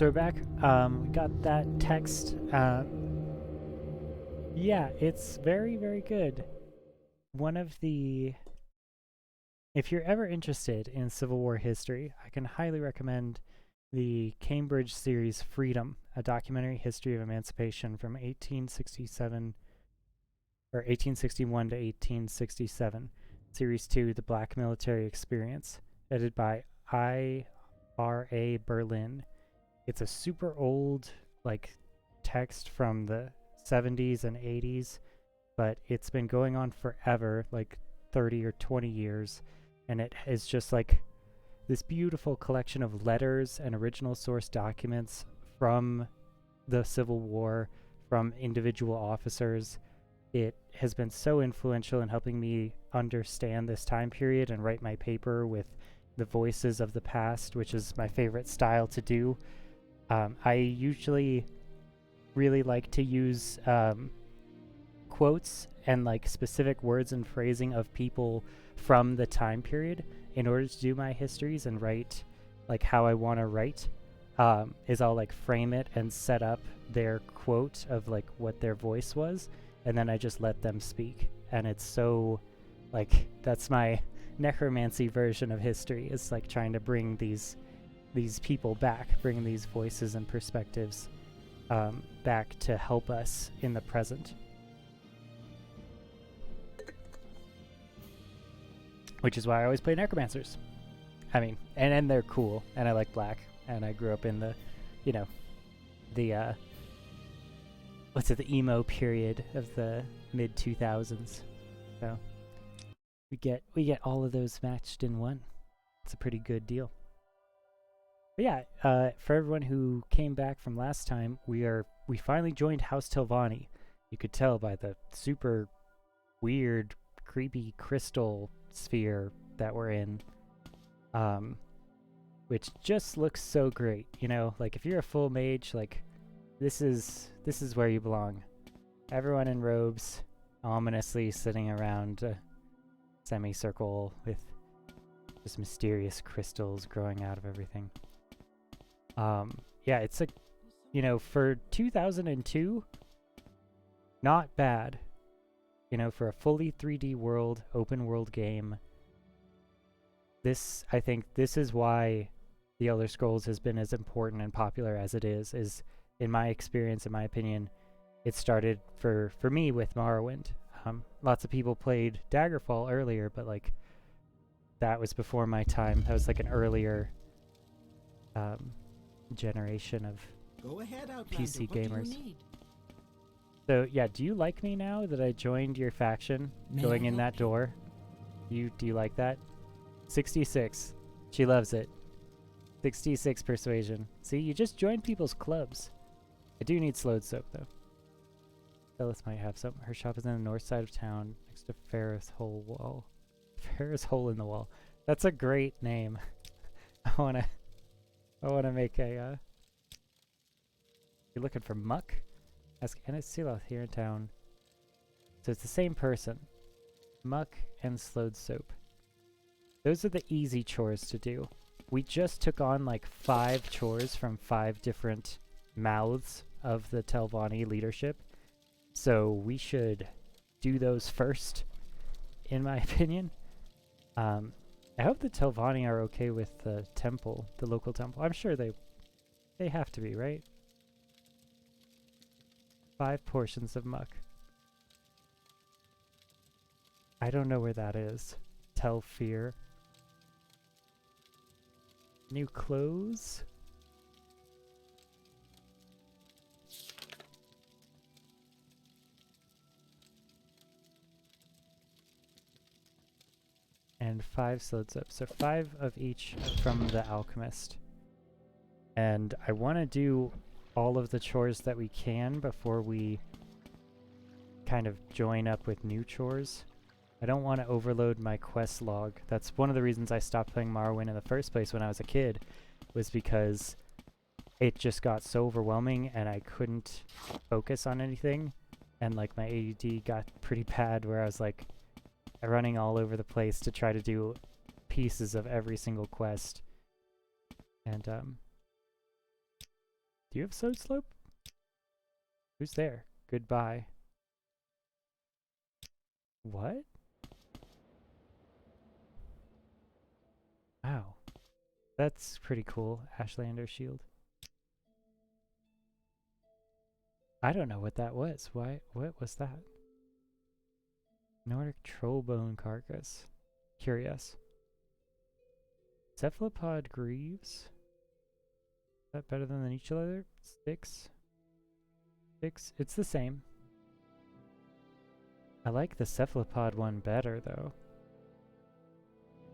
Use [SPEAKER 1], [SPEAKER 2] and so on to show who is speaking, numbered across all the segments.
[SPEAKER 1] So we're back. We got that text. Yeah, it's very, very good. One of the... If you're ever interested in Civil War history, I can highly recommend the Cambridge series Freedom, a documentary history of emancipation from 1867 or 1861 to 1867. Series 2, The Black Military Experience, edited by I.R.A. Berlin. It's a super old, like, text from the 70s and 80s, but it's been going on forever, like 30 or 20 years, and it is just like this beautiful collection of letters and original source documents from the Civil War, from individual officers. It has been so influential in helping me understand this time period and write my paper with the voices of the past, which is my favorite style to do. I usually really like to use quotes and like specific words and phrasing of people from the time period in order to do my histories and write like how I want to write. Is I'll like frame it and set up their quote of like what their voice was, and then I just let them speak. And it's so like that's my necromancy version of history, is like trying to bring these people back, bring these voices and perspectives back to help us in the present. Which is why I always play necromancers. I mean, and they're cool, and I like black, and I grew up in the, you know, the, the emo period of the mid-2000s. So we get all of those matched in one. It's a pretty good deal. But yeah, for everyone who came back from last time, we finally joined House Telvanni. You could tell by the super weird, creepy crystal sphere that we're in, which just looks so great. You know, like if you're a full mage, like this is where you belong. Everyone in robes, ominously sitting around a semicircle with just mysterious crystals growing out of everything. Yeah, it's a, you know, for 2002, not bad. You know, for a fully 3D world, open world game. I think this is why The Elder Scrolls has been as important and popular as it is in my experience, in my opinion, it started for me with Morrowind. Lots of people played Daggerfall earlier, but like that was before my time. That was like an earlier generation of PC gamers. So yeah, do you like me now that I joined your faction? Going in that door? Do you like that? 66. She loves it. 66 persuasion. See, you just joined people's clubs. I do need slowed soap though. Phyllis might have some. Her shop is on the north side of town, next to Ferris Hole Wall. Ferris Hole in the Wall. That's a great name. I wanna make a You're looking for muck? Ask Ennis Siloth here in town. So it's the same person. Muck and slowed soap. Those are the easy chores to do. We just took on like 5 chores from 5 different mouths of the Telvanni leadership. So we should do those first, in my opinion. I hope the Telvanni are okay with the temple, the local temple. I'm sure they have to be, right? 5 portions of muck. I don't know where that is. Telfear. New clothes. And 5 slowed soap. So 5 of each from the alchemist. And I want to do all of the chores that we can before we kind of join up with new chores. I don't want to overload my quest log. That's one of the reasons I stopped playing Morrowind in the first place when I was a kid, was because it just got so overwhelming and I couldn't focus on anything. And like my ADD got pretty bad where I was like running all over the place to try to do pieces of every single quest. And Do you have Sword Slope? Who's there? Goodbye. What? Wow. That's pretty cool. Ashlander shield. I don't know what that was. Why? What was that? Nordic Trollbone Carcass. Curious. Cephalopod Greaves. Is that better than each other? 6. 6. It's the same. I like the cephalopod one better, though.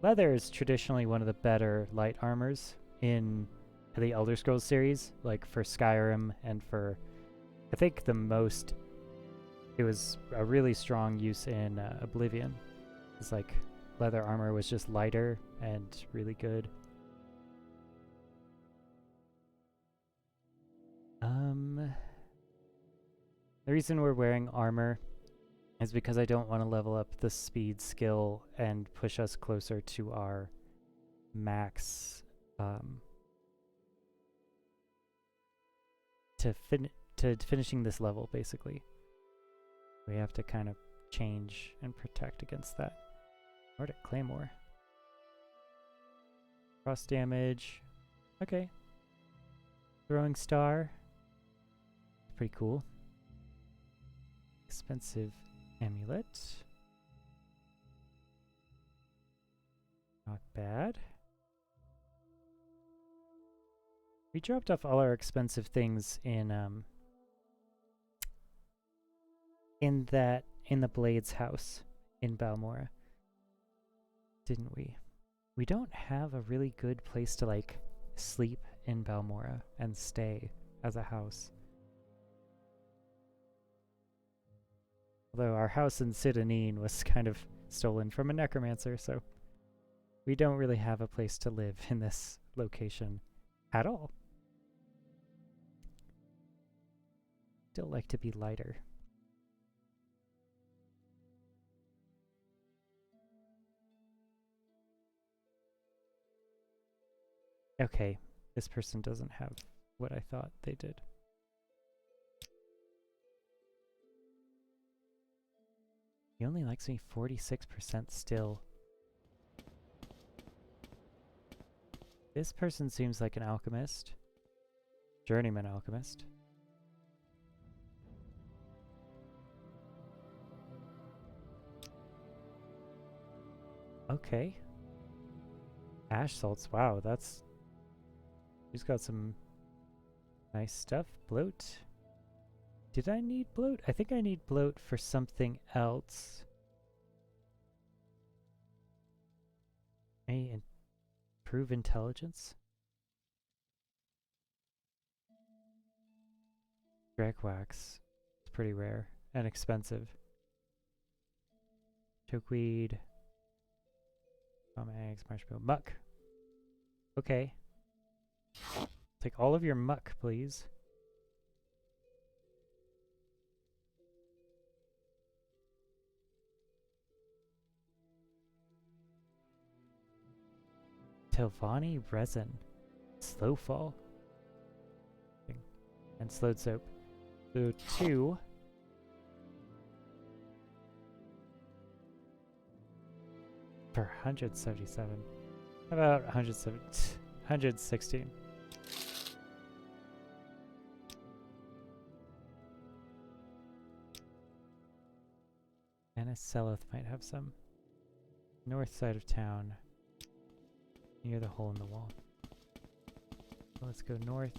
[SPEAKER 1] Leather is traditionally one of the better light armors in the Elder Scrolls series, like for Skyrim and for, I think the most, it was a really strong use in Oblivion. It's like leather armor was just lighter and really good. The reason we're wearing armor is because I don't want to level up the speed skill and push us closer to our max to finishing this level, basically. We have to kind of change and protect against that. Nordic Claymore. Cross damage. Okay. Throwing Star. Pretty cool. Expensive amulet. Not bad. We dropped off all our expensive things in the Blade's house in Balmora. Didn't we? We don't have a really good place to like sleep in Balmora and stay as a house. Although our house in Sidanine was kind of stolen from a necromancer, so we don't really have a place to live in this location at all. Still like to be lighter. Okay, this person doesn't have what I thought they did. He only likes me 46% still. This person seems like an alchemist. Journeyman alchemist. Okay. Ash salts, wow, that's... He's got some nice stuff. Bloat. Did I need bloat? I think I need bloat for something else. May improve intelligence? Drag wax. It's pretty rare and expensive. Chokeweed. Palm eggs, marshmallow. Muck. Okay. Take all of your muck, please. Telvanni resin. Slow fall. And slowed soap. So 2. For 177. How about 116? Aniseloth might have some. North side of town. Near the hole in the wall. Let's go north.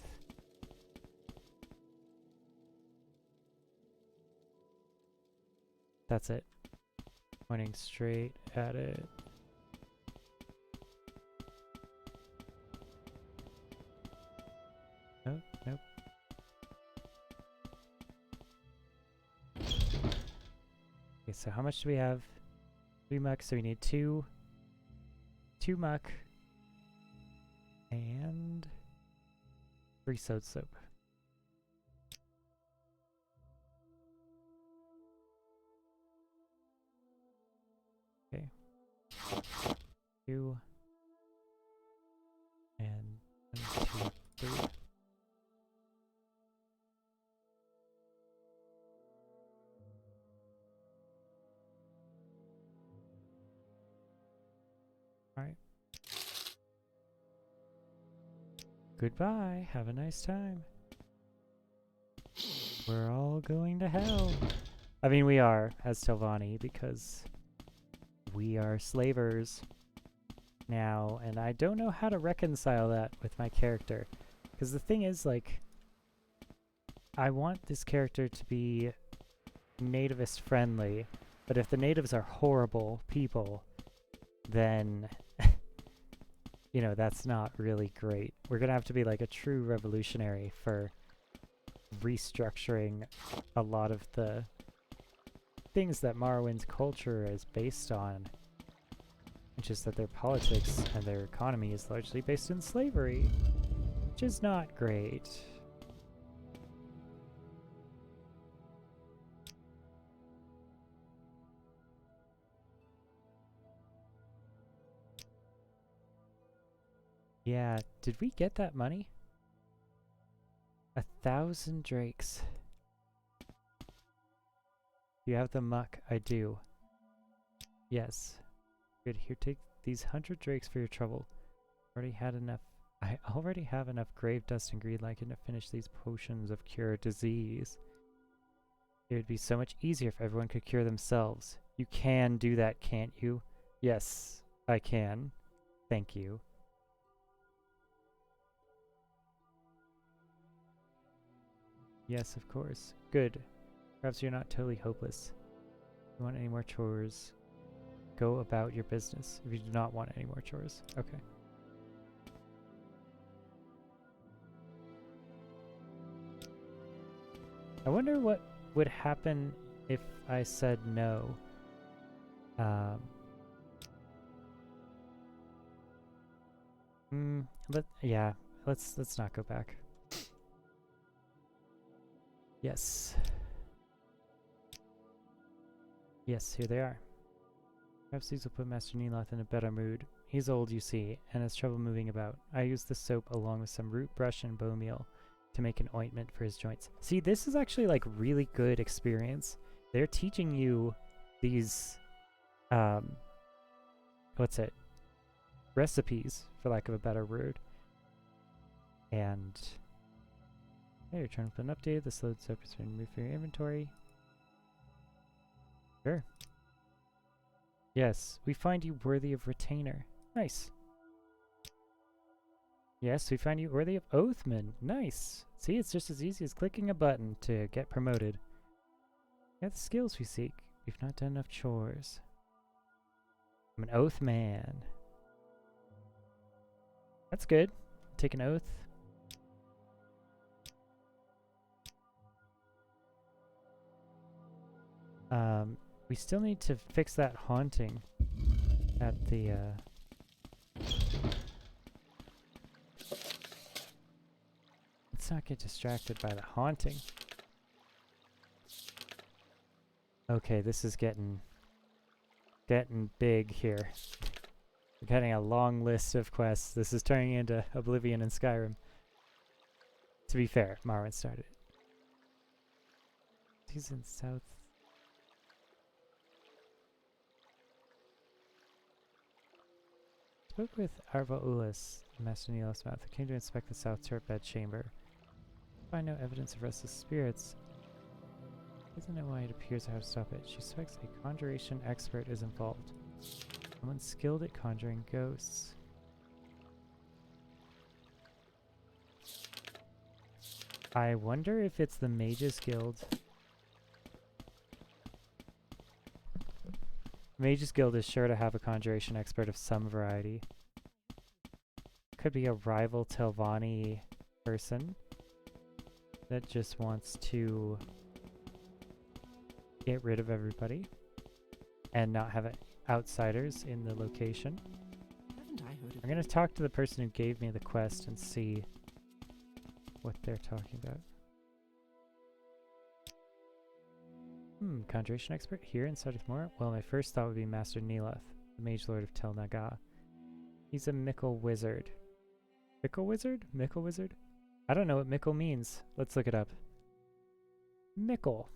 [SPEAKER 1] That's it. Pointing straight at it. Nope, nope. Okay, so how much do we have? 3 muck, so we need 2 muck. And 3 sewed soap. Okay. 2. And 1, 2, 3. Goodbye. Have a nice time. We're all going to hell. I mean, we are, as Telvanni, because we are slavers now, and I don't know how to reconcile that with my character. Because the thing is, like, I want this character to be nativist friendly, but if the natives are horrible people, then, you know, that's not really great. We're gonna have to be like a true revolutionary for restructuring a lot of the things that Morrowind's culture is based on. Which is that their politics and their economy is largely based in slavery, which is not great. Yeah, did we get that money? 1,000 drakes. You have the muck? I do. Yes. Good, here, take these 100 drakes for your trouble. I already have enough grave dust and green lichen to finish these potions of cure disease. It would be so much easier if everyone could cure themselves. You can do that, can't you? Yes, I can. Thank you. Yes, of course. Good. Perhaps you're not totally hopeless. If you want any more chores, go about your business. If you do not want any more chores. Okay. I wonder what would happen if I said no. Let's not go back. Yes. Yes, here they are. Perhaps these will put Master Neeloth in a better mood. He's old, you see, and has trouble moving about. I use the soap along with some root brush and bone meal to make an ointment for his joints. See, this is actually like really good experience. They're teaching you these, recipes, for lack of a better word. And hey, return with an update. This load soap has been removed from your inventory. Sure. Yes, we find you worthy of retainer. Nice. Yes, we find you worthy of Oathman. Nice. See, it's just as easy as clicking a button to get promoted. You have the skills we seek. We've not done enough chores. I'm an oath man. That's good. Take an oath. We still need to fix that haunting at the, Let's not get distracted by the haunting. Okay, this is getting big here. We're getting a long list of quests. This is turning into Oblivion and Skyrim. To be fair, Morrowind started it. He's in South. Spoke with Arva Ulis, Master Neeloth's mouth, who came to inspect the South Turret Bed Chamber. Find no evidence of restless spirits. Doesn't know why it appears or how to stop it. She suspects a conjuration expert is involved. Someone skilled at conjuring ghosts. I wonder if it's the Mages Guild. Mages Guild is sure to have a conjuration expert of some variety. Could be a rival Telvanni person that just wants to get rid of everybody and not have outsiders in the location.
[SPEAKER 2] Haven't I heard of
[SPEAKER 1] I'm going to talk to the person who gave me the quest and see what they're talking about. Conjuration expert here in Sardithmore? Well, my first thought would be Master Neeloth, the Mage Lord of Tel Naga. He's a Mickle wizard. Mickle wizard? Mickle wizard? I don't know what Mickle means. Let's look it up. Mickle.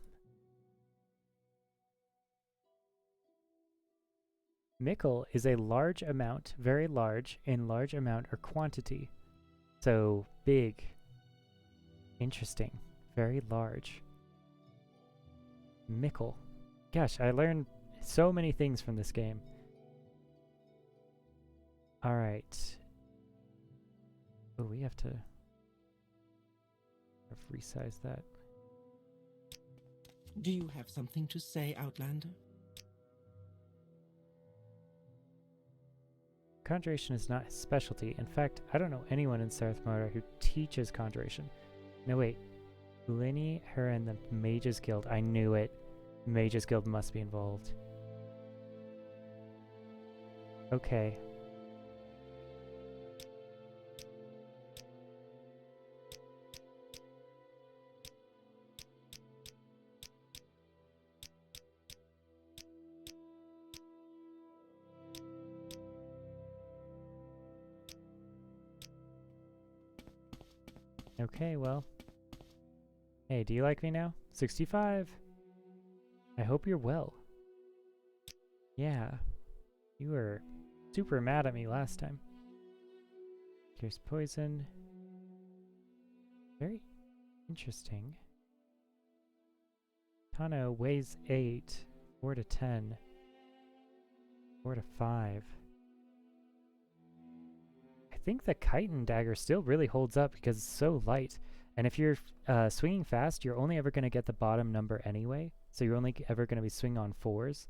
[SPEAKER 1] Mickle is a large amount, very large, in large amount or quantity. So big. Interesting. Very large. Mickle. Gosh, I learned so many things from this game. Alright. Oh, we have to resize that.
[SPEAKER 2] Do you have something to say, Outlander?
[SPEAKER 1] Conjuration is not his specialty. In fact, I don't know anyone in Sarth Mora who teaches conjuration. No, wait. Lenny, her, and the Mages Guild. I knew it. Mages Guild must be involved. Okay. Okay, well. Hey, do you like me now? 65. I hope you're well. Yeah. You were super mad at me last time. Here's poison. Very interesting. Tano weighs 8. 4 to 10. 4 to 5. I think the chitin dagger still really holds up because it's so light. And if you're swinging fast, you're only ever going to get the bottom number anyway. So you're only ever going to be swinging on 4s.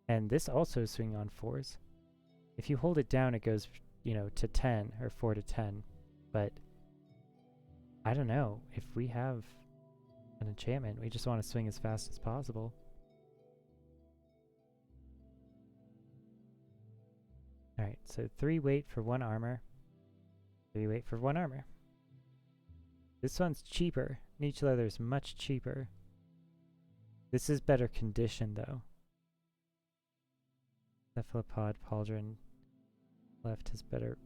[SPEAKER 1] And this also is swinging on 4s. If you hold it down, it goes, you know, to 10 or 4 to 10. But I don't know. If we have an enchantment, we just want to swing as fast as possible. Alright, so 3 weight for 1 armor. 3 weight for 1 armor. This one's cheaper. Niche leather is much cheaper. This is better condition though. Cephalopod pauldron left is better,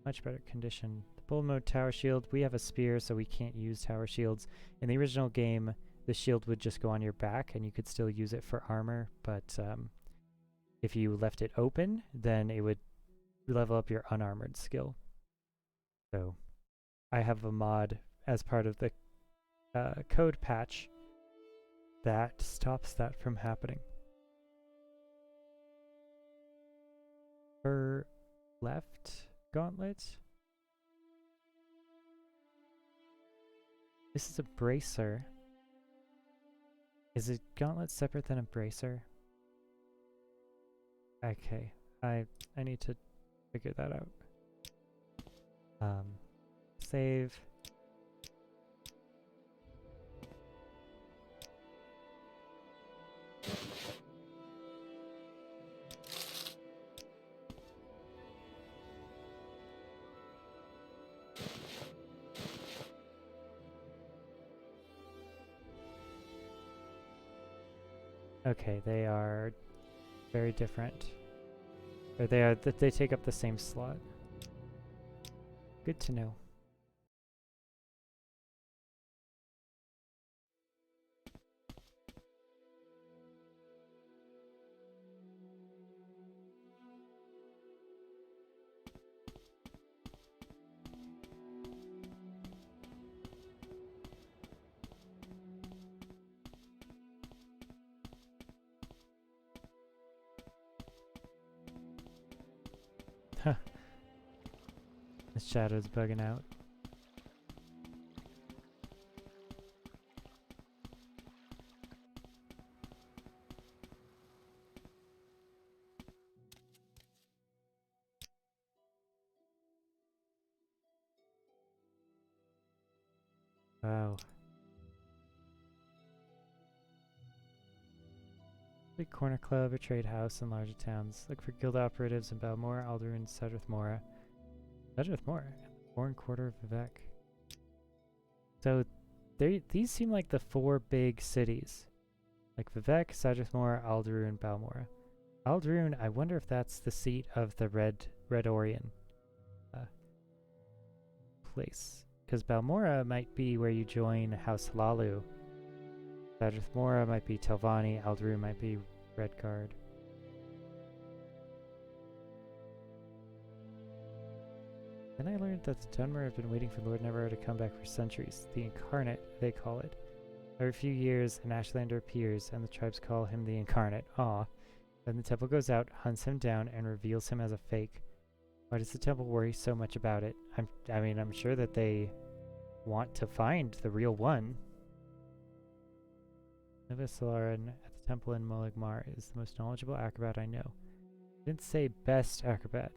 [SPEAKER 1] much better condition. The bull mode tower shield, we have a spear so we can't use tower shields. In the original game, the shield would just go on your back and you could still use it for armor, but if you left it open, then it would level up your unarmored skill. So I have a mod as part of the code patch that stops that from happening. For left gauntlet, this is a bracer. Is a gauntlet separate than a bracer? Okay, I need to figure that out. Save. Okay, they are very different. Or they take up the same slot. Good to know. Huh. The shadow's bugging out. Wow. Big corner club or trade house in larger towns. Look for guild operatives in Balmora, Alderun, Sedrith Mora. Sedrith Mora? Foreign quarter of Vivek. So these seem like the 4 big cities. Like Vivek, Sedrith Mora, Alderun, Balmora. Alderun, I wonder if that's the seat of the Red Orion place. Because Balmora might be where you join House Lalu. Sedrith Mora might be Telvanni, Alderun might be Redguard. Then I learned that the Dunmer have been waiting for Lord Neverwhere to come back for centuries. The Incarnate, they call it. Every few years, an Ashlander appears, and the tribes call him the Incarnate. Aw. Then the temple goes out, hunts him down, and reveals him as a fake. Why does the temple worry so much about it? I'm sure that they want to find the real one. Nivasalaran at the temple in Moligmar is the most knowledgeable acrobat I know. I didn't say best acrobat.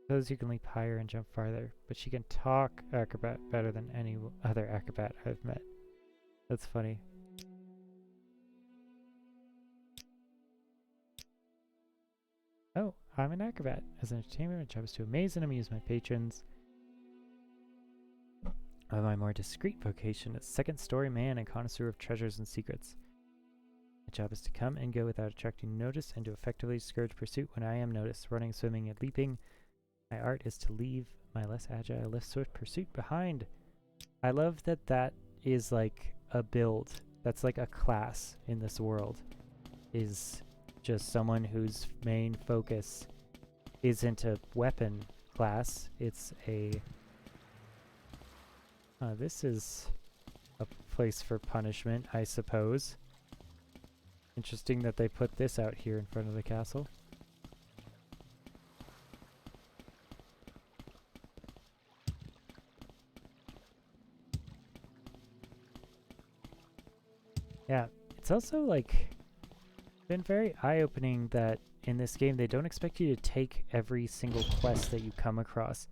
[SPEAKER 1] Suppose you can leap higher and jump farther, but she can talk acrobat better than any other acrobat I've met. That's funny. Oh, I'm an acrobat. As an entertainment, my job is to amaze and amuse my patrons. My more discreet vocation is second-story man and connoisseur of treasures and secrets. My job is to come and go without attracting notice and to effectively discourage pursuit when I am noticed. Running, swimming, and leaping. My art is to leave my less agile, less swift pursuit behind. I love that that is like a build. That's like a class in this world. Is just someone whose main focus isn't a weapon class. It's a... this is a place for punishment, I suppose. Interesting that they put this out here in front of the castle. Yeah, it's also like been very eye-opening that in this game they don't expect you to take every single quest that you come across.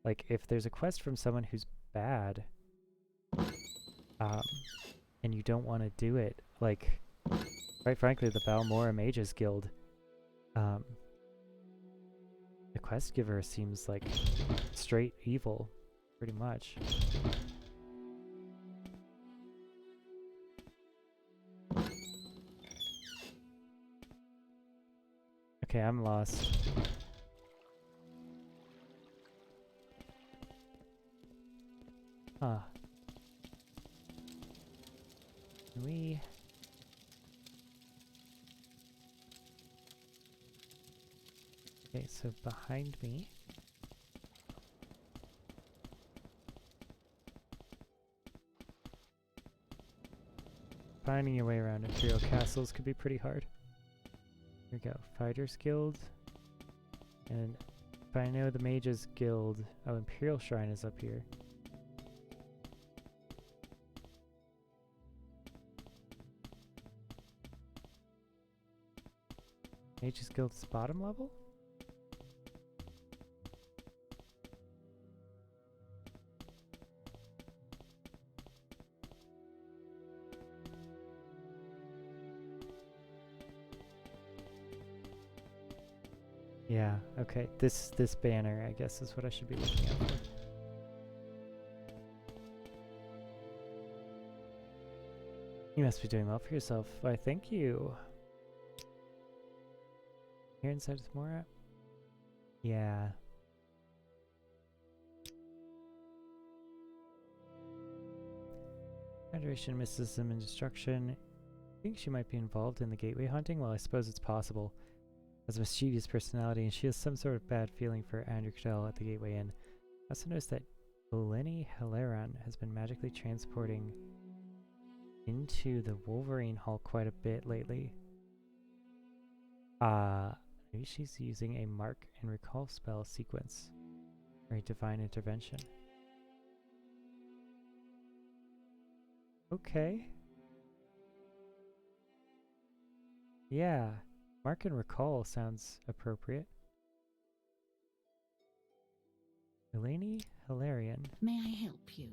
[SPEAKER 1] Like if there's a quest from someone who's bad, and you don't want to do it, like quite frankly the Balmora Mages Guild, the quest giver seems like straight evil, pretty much. Okay, I'm lost. Huh. Can we... Okay, so behind me... Finding your way around Imperial castles could be pretty hard. Here we go. Fighters Guild. And if I know the Mages Guild... Oh, Imperial Shrine is up here. Mages Guild's bottom level? Yeah, okay. This banner, I guess, is what I should be looking out for. You must be doing well for yourself. Why, thank you. Here inside is Mora? Yeah. Federation misses them in destruction. I think she might be involved in the gateway hunting? Well, I suppose it's possible. Has a mischievous personality, and she has some sort of bad feeling for Andrew Cadell at the Gateway Inn. I also noticed that Oleni Heleran has been magically transporting into the Wolverine Hall quite a bit lately. Maybe she's using a mark and recall spell sequence or a divine intervention. Okay. Yeah. Mark and recall sounds appropriate. Eleni Hilarion.
[SPEAKER 3] May I help you?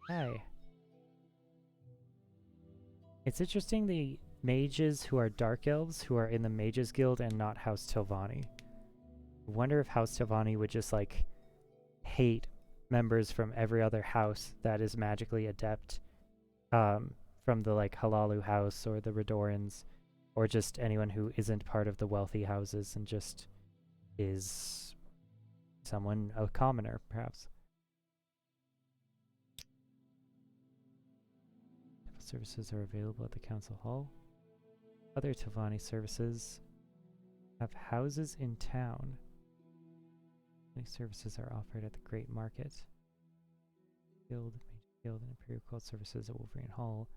[SPEAKER 1] Hi. It's interesting the mages who are dark elves who are in the Mages Guild and not House Tilvani. I wonder if House Tilvani would just like hate members from every other house that is magically adept, from the like Halalu house or the Redorans, or just anyone who isn't part of the wealthy houses and just is someone, a commoner, perhaps. Temple services are available at the council hall. Other Tilvani services have houses in town. Many services are offered at the Great Market. Guild, Mage Guild, and Imperial Cult Services at Wolverine Hall.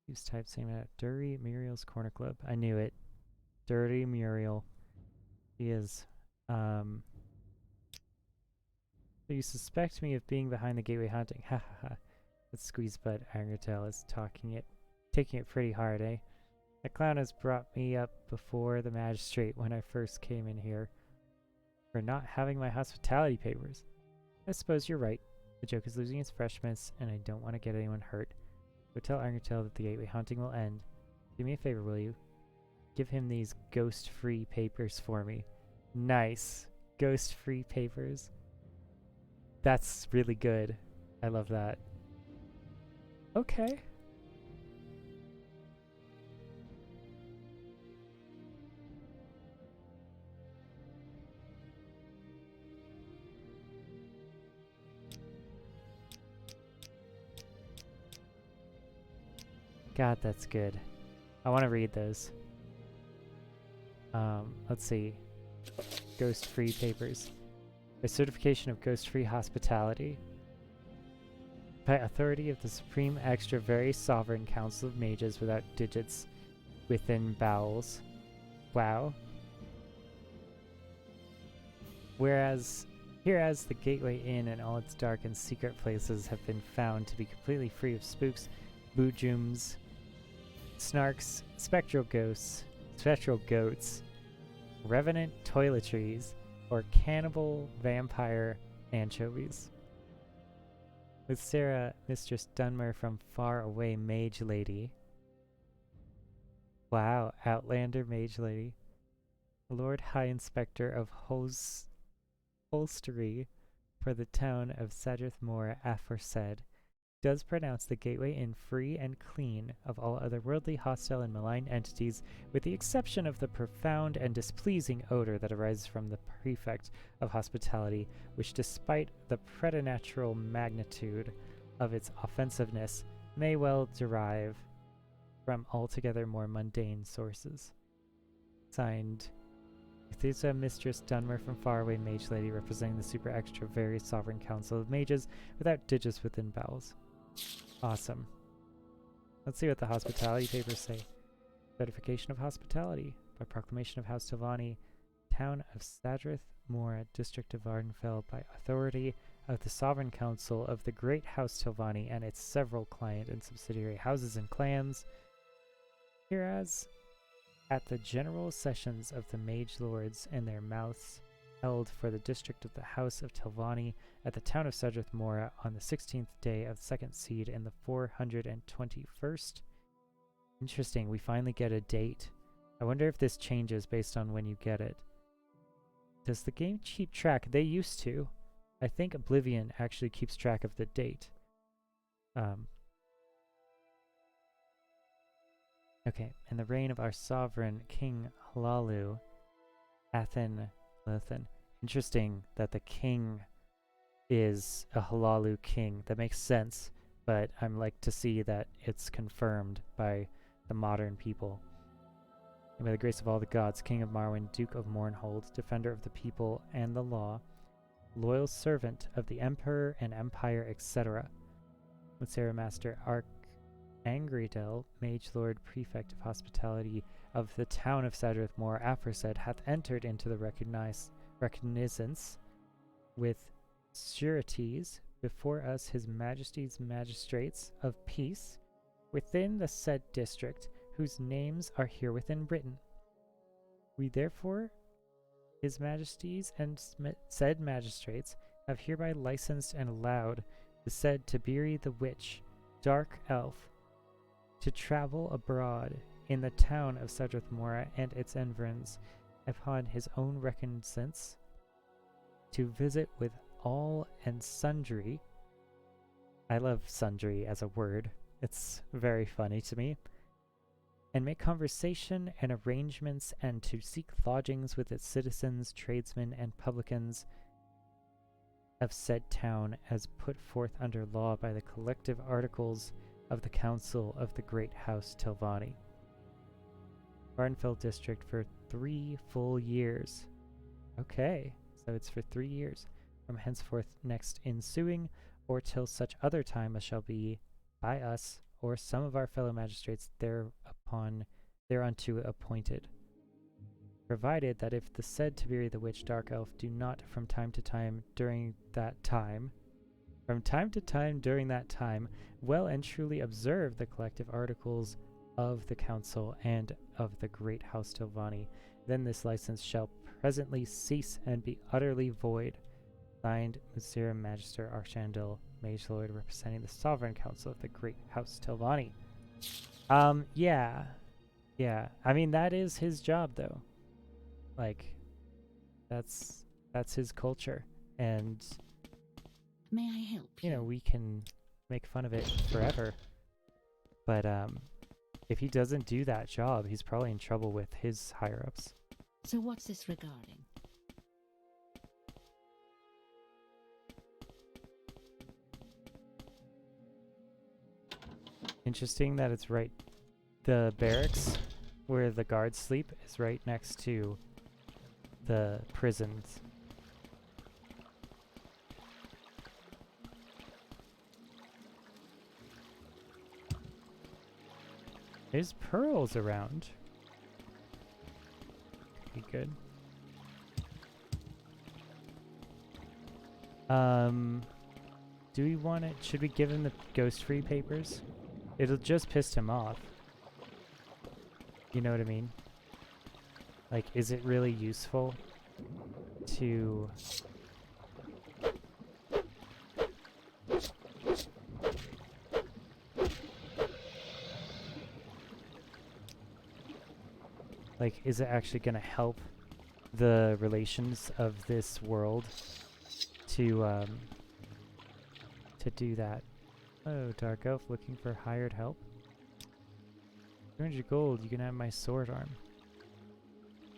[SPEAKER 1] Use type same at Dirty Muriel's Corner Club. I knew it. Dirty Muriel. He is. So you suspect me of being behind the gateway haunting. Ha ha ha. That squeeze butt Angertel is taking it pretty hard, eh? That clown has brought me up before the magistrate when I first came in here for not having my hospitality papers. I suppose you're right. The joke is losing its freshness, and I don't want to get anyone hurt. Go tell Angertel that the gateway haunting will end. Do me a favor, will you? Give him these ghost-free papers for me. Nice. Ghost-free papers. That's really good. I love that. Okay. God, that's good. I want to read those. Let's see. Ghost-free papers. A certification of ghost-free hospitality. By authority of the Supreme Extra Very Sovereign Council of Mages without digits within bowels. Wow. Whereas the Gateway Inn and all its dark and secret places have been found to be completely free of spooks, boojums, snarks, spectral goats, revenant toiletries, or cannibal vampire anchovies. With Sarah, Mistress Dunmer from Far Away Mage Lady. Wow, Outlander Mage Lady. Lord High Inspector of Holstery for the town of Sadrith Moor aforesaid, does pronounce the Gateway Inn free and clean of all otherworldly, hostile, and malign entities, with the exception of the profound and displeasing odor that arises from the Prefect of Hospitality, which, despite the preternatural magnitude of its offensiveness, may well derive from altogether more mundane sources. Signed, Ethisa Mistress Dunmer from Faraway Mage Lady, representing the Super Extra Very Sovereign Council of Mages without digits within bowels. Awesome. Let's see what the hospitality papers say. Certification of Hospitality by proclamation of House Tilvani, Town of Sadrith Moor, District of Ardenfell, by authority of the Sovereign Council of the Great House Tilvani and its several client and subsidiary houses and clans. Whereas, at the general sessions of the Mage Lords and their mouths held for the district of the House of Tilvani at the town of Sadrith Moor on the 16th day of the second seed in the 421st. Interesting, we finally get a date. I wonder if this changes based on when you get it. Does the game keep track? They used to. I think Oblivion actually keeps track of the date. Okay, in the reign of our sovereign King Hlalu, Athen. Interesting that the king is a Hlalu king. That makes sense, but I'm like to see that it's confirmed by the modern people. And by the grace of all the gods, King of Morrowind, Duke of Mournhold, defender of the people and the law, loyal servant of the Emperor and Empire, etc. With Sarah Master Archangrydel, Mage Lord Prefect of Hospitality of the town of Sadrith Moor aforesaid, hath entered into the recognizance with sureties before us his Majesty's magistrates of peace within the said district, whose names are herewithin written. We therefore, his Majesty's and said magistrates, have hereby licensed and allowed the said Tiberi the Witch, Dark Elf, to travel abroad in the town of Sadrith Moor and its environs, upon his own recognizance, to visit with all and sundry. I love sundry as a word. It's very funny to me. And make conversation and arrangements, and to seek lodgings with its citizens, tradesmen, and publicans of said town, as put forth under law by the collective articles of the Council of the Great House Tilvani. Ardenfell District for 3 full years. Okay, So it's for 3 years, from henceforth next ensuing, or till such other time as shall be by us, or some of our fellow magistrates thereunto appointed. Provided that if the said Tiberi the Witch Dark Elf do not from time to time during that time, well and truly observe the collective articles of the council and of the great house Tilvani, then this license shall presently cease and be utterly void. Signed, Monsieur Magister Archandel, Mage Lord, representing the Sovereign Council of the Great House Tilvani. Yeah. I mean, that is his job, though. Like, that's his culture, and
[SPEAKER 3] may I help you?
[SPEAKER 1] You know, we can make fun of it forever, but if he doesn't do that job, he's probably in trouble with his higher-ups.
[SPEAKER 3] So what's this regarding?
[SPEAKER 1] Interesting that it's right. The barracks where the guards sleep is right next to the prisons. There's pearls around. Be good. Do we want it? Should we give him the ghost-free papers? It'll just piss him off. You know what I mean? Like, is it really useful to... Like, is it actually going to help the relations of this world to do that? Oh, Dark Elf looking for hired help? 200 gold, you can have my sword arm.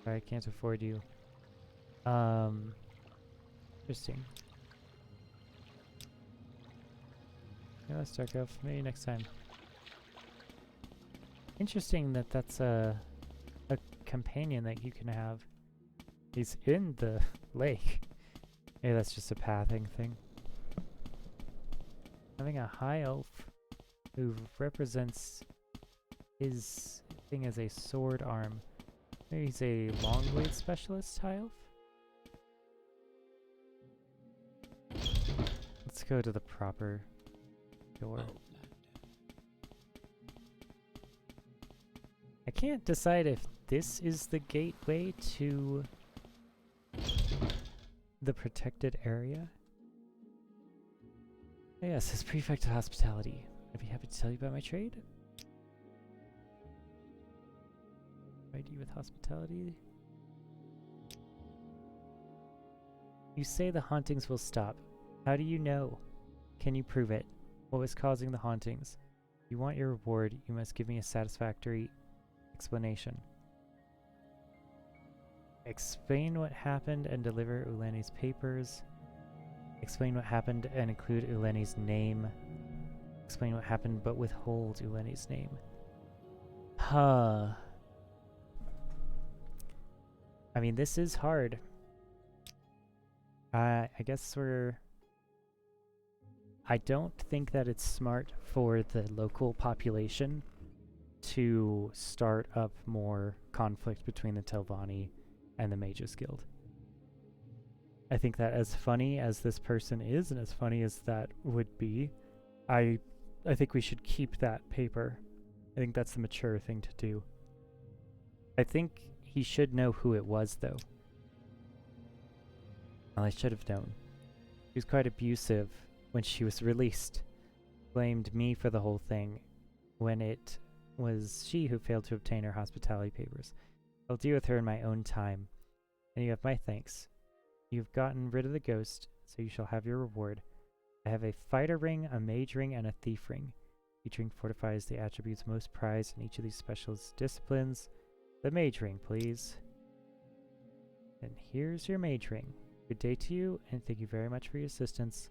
[SPEAKER 1] I can't afford you. Interesting. Yeah, let's Dark Elf. Maybe next time. Interesting that that's a companion that you can have. He's in the lake. Maybe that's just a pathing thing. Having a high elf who represents his thing as a sword arm. Maybe he's a long blade specialist high elf? Let's go to the proper door. I can't decide if this is the gateway to the protected area. Oh yes, as Prefect of Hospitality. I'd be happy to tell you about my trade. ID with hospitality. You say the hauntings will stop. How do you know? Can you prove it? What was causing the hauntings? If you want your reward, you must give me a satisfactory explanation. Explain what happened and deliver Uleni's papers. Explain what happened and include Uleni's name. Explain what happened but withhold Uleni's name. Huh. I mean, this is hard. I guess I don't think that it's smart for the local population to start up more conflict between the Telvanni and the Mages Guild. I think that as funny as this person is, and as funny as that would be, I think we should keep that paper. I think that's the mature thing to do. I think he should know who it was, though. Well, I should have known. She was quite abusive when she was released. Blamed me for the whole thing when it was she who failed to obtain her hospitality papers. I'll deal with her in my own time. And you have my thanks. You've gotten rid of the ghost, so you shall have your reward. I have a fighter ring, a mage ring, and a thief ring. Each ring fortifies the attributes most prized in each of these specialist disciplines. The mage ring, please. And here's your mage ring. Good day to you, and thank you very much for your assistance.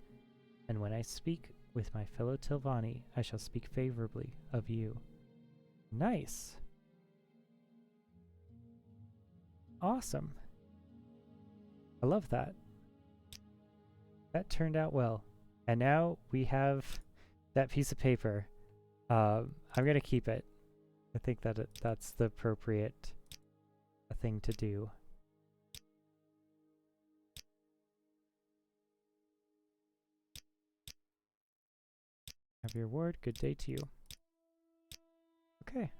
[SPEAKER 1] And when I speak with my fellow Telvanni, I shall speak favorably of you. Nice. Awesome. I love that. That turned out well. And now we have that piece of paper. I'm going to keep it. I think that that's the appropriate thing to do. Have your reward. Good day to you. Okay.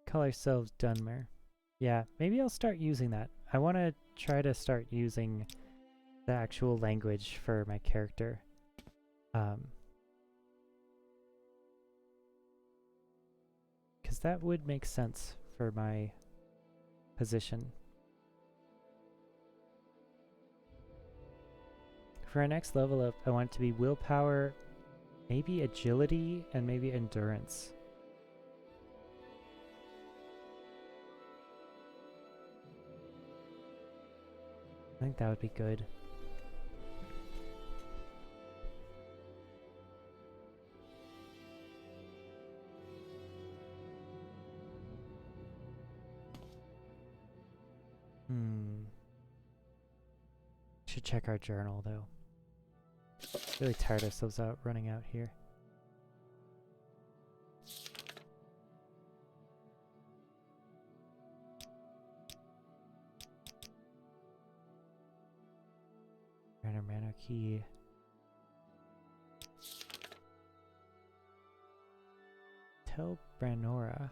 [SPEAKER 1] Call ourselves Dunmer. Yeah, maybe I'll start using that. I want to try to start using the actual language for my character. Because that would make sense for my position. For our next level up, I want it to be willpower, maybe agility, and maybe endurance. I think that would be good. Should check our journal though. Really tired ourselves out running out here. Random mana key. Tell Branora.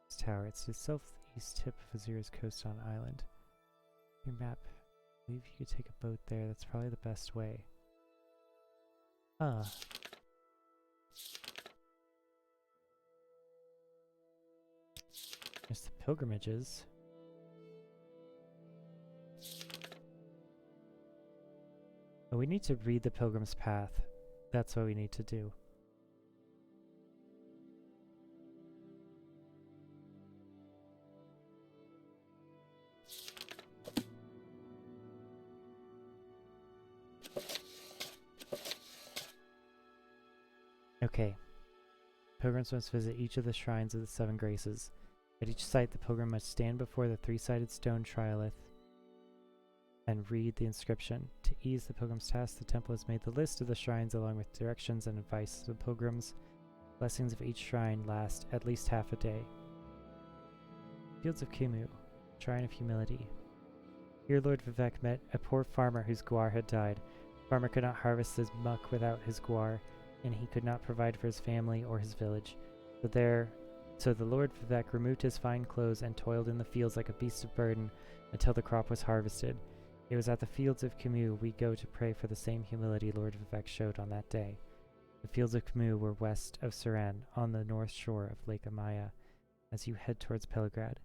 [SPEAKER 1] This tower. It's the southeast tip of Azira's coast on island. Your map. I believe you could take a boat there. That's probably the best way. Huh. There's the pilgrimages. Oh, we need to read the Pilgrim's Path. That's what we need to do. Okay. Pilgrims must visit each of the shrines of the Seven Graces. At each site, the pilgrim must stand before the three-sided stone trilith and read the inscription. To ease the pilgrim's task, the temple has made the list of the shrines along with directions and advice to the pilgrims. Blessings of each shrine last at least half a day. Fields of Kimu, Shrine of Humility. Here Lord Vivek met a poor farmer whose guar had died. The farmer could not harvest his muck without his guar, and he could not provide for his family or his village. So the Lord Vivek removed his fine clothes and toiled in the fields like a beast of burden until the crop was harvested. It was at the fields of Camus we go to pray for the same humility Lord Vivek showed on that day. The fields of Camus were west of Suran, on the north shore of Lake Amaya, as you head towards Pelgrad.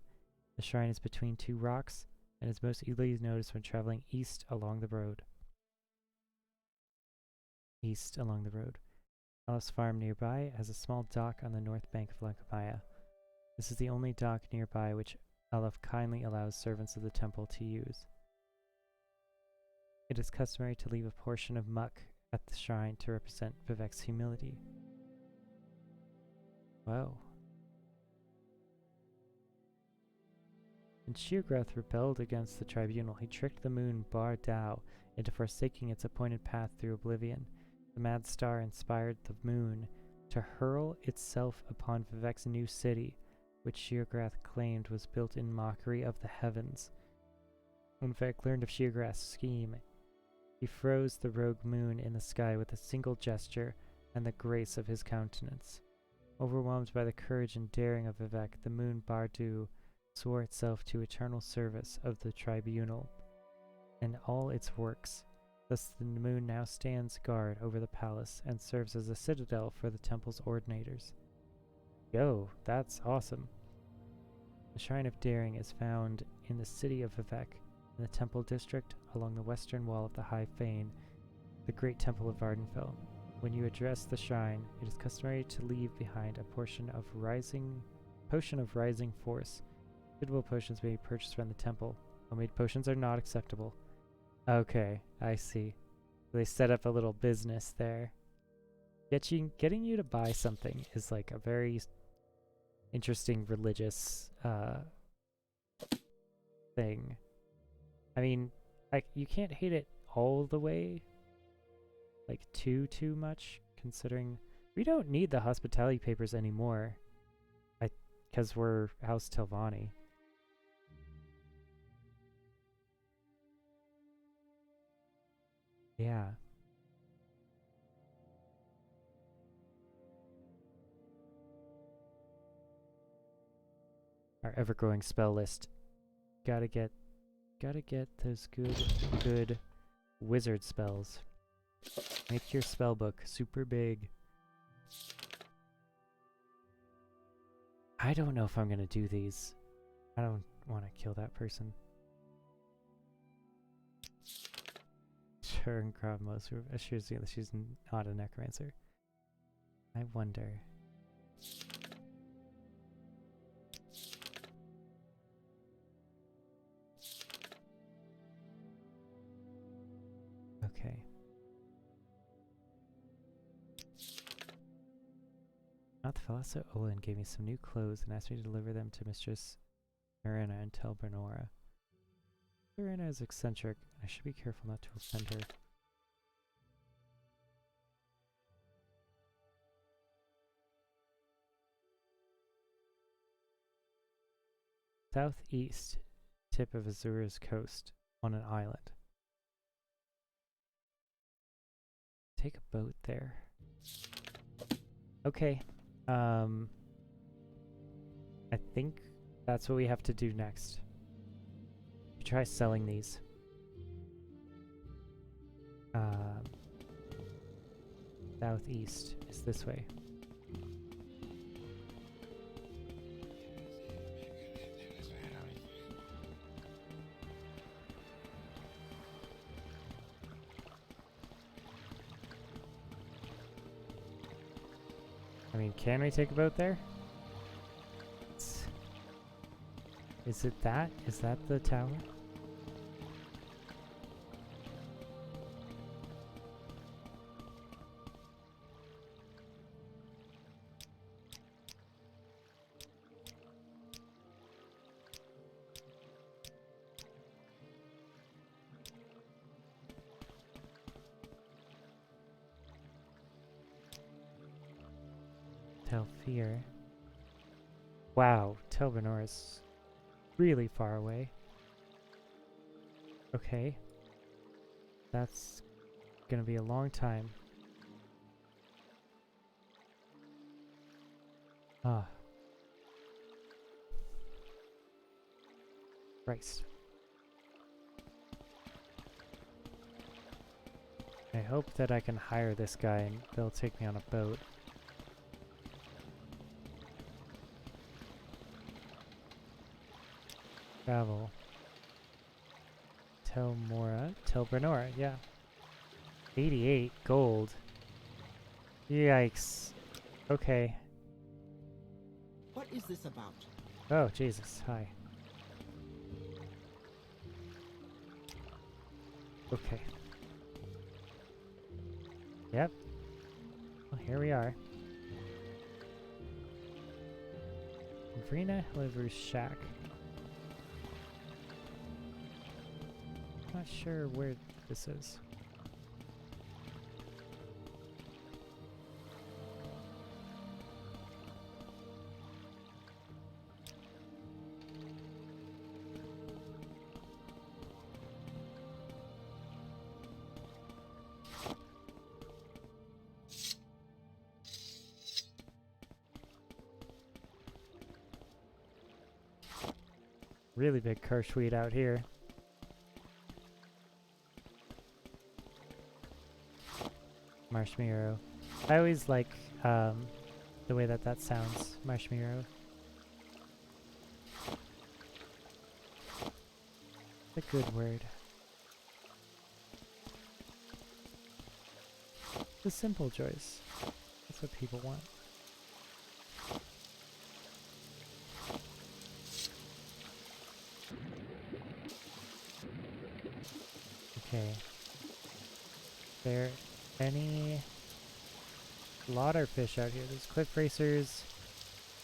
[SPEAKER 1] The shrine is between two rocks, and is most easily noticed when traveling east along the road. Alice Farm nearby has a small dock on the north bank of Lake Amaya. This is the only dock nearby which Aleph kindly allows servants of the temple to use. It is customary to leave a portion of muck at the shrine to represent Vivek's humility. Wow. When Sheergrath rebelled against the tribunal, he tricked the moon Bar Dao into forsaking its appointed path through oblivion. The mad star inspired the moon to hurl itself upon Vivek's new city, which Sheergrath claimed was built in mockery of the heavens. When Vivek learned of Sheergrath's scheme, he froze the rogue moon in the sky with a single gesture and the grace of his countenance. Overwhelmed by the courage and daring of Vivek, the moon Bardu swore itself to eternal service of the tribunal and all its works. Thus the moon now stands guard over the palace and serves as a citadel for the temple's ordinators. Yo, that's awesome. The Shrine of Daring is found in the city of Vivek, in the temple district along the western wall of the High Fane, the great temple of Vardenfell. When you address the shrine, it is customary to leave behind a potion of rising force. Suitable potions may be purchased from the temple. Homemade potions are not acceptable. Okay, I see. They set up a little business there. Getting you to buy something is like a very interesting religious thing. I mean, you can't hate it all the way, like too much, considering we don't need the hospitality papers anymore, because we're House Telvanni. Yeah. Our ever-growing spell list. Gotta get those good wizard spells. Make your spell book super big. I don't know if I'm gonna do these. I don't want to kill that person. Sure, and Grabmos assures you that she's not a necromancer. I wonder. Okay. Not the Philosopher Olin gave me some new clothes and asked me to deliver them to Mistress Marina and tell Bernora. Marina is eccentric, and I should be careful not to offend her. Southeast tip of Azura's coast on an island. Take a boat there. Okay. I think that's what we have to do next. Try selling these. Southeast is this way. I mean, can we take a boat there? Is it that? Is that the tower? Telfir. Wow, Telbenor is really far away. Okay. That's gonna be a long time. Ah. Christ. I hope that I can hire this guy and they'll take me on a boat. Travel. Tell Bernora, yeah. 88 gold. Yikes. Okay.
[SPEAKER 2] What is this about?
[SPEAKER 1] Oh, Jesus. Hi. Okay. Yep. Well, here we are. Vrina Hillever's shack. Not sure where this is. Really big Kershweed out here. Marshmallow. I always like the way that sounds. Marshmallow. It's a good word. The simple choice. That's what people want. Okay. There any a lot of fish out here. There's cliff racers,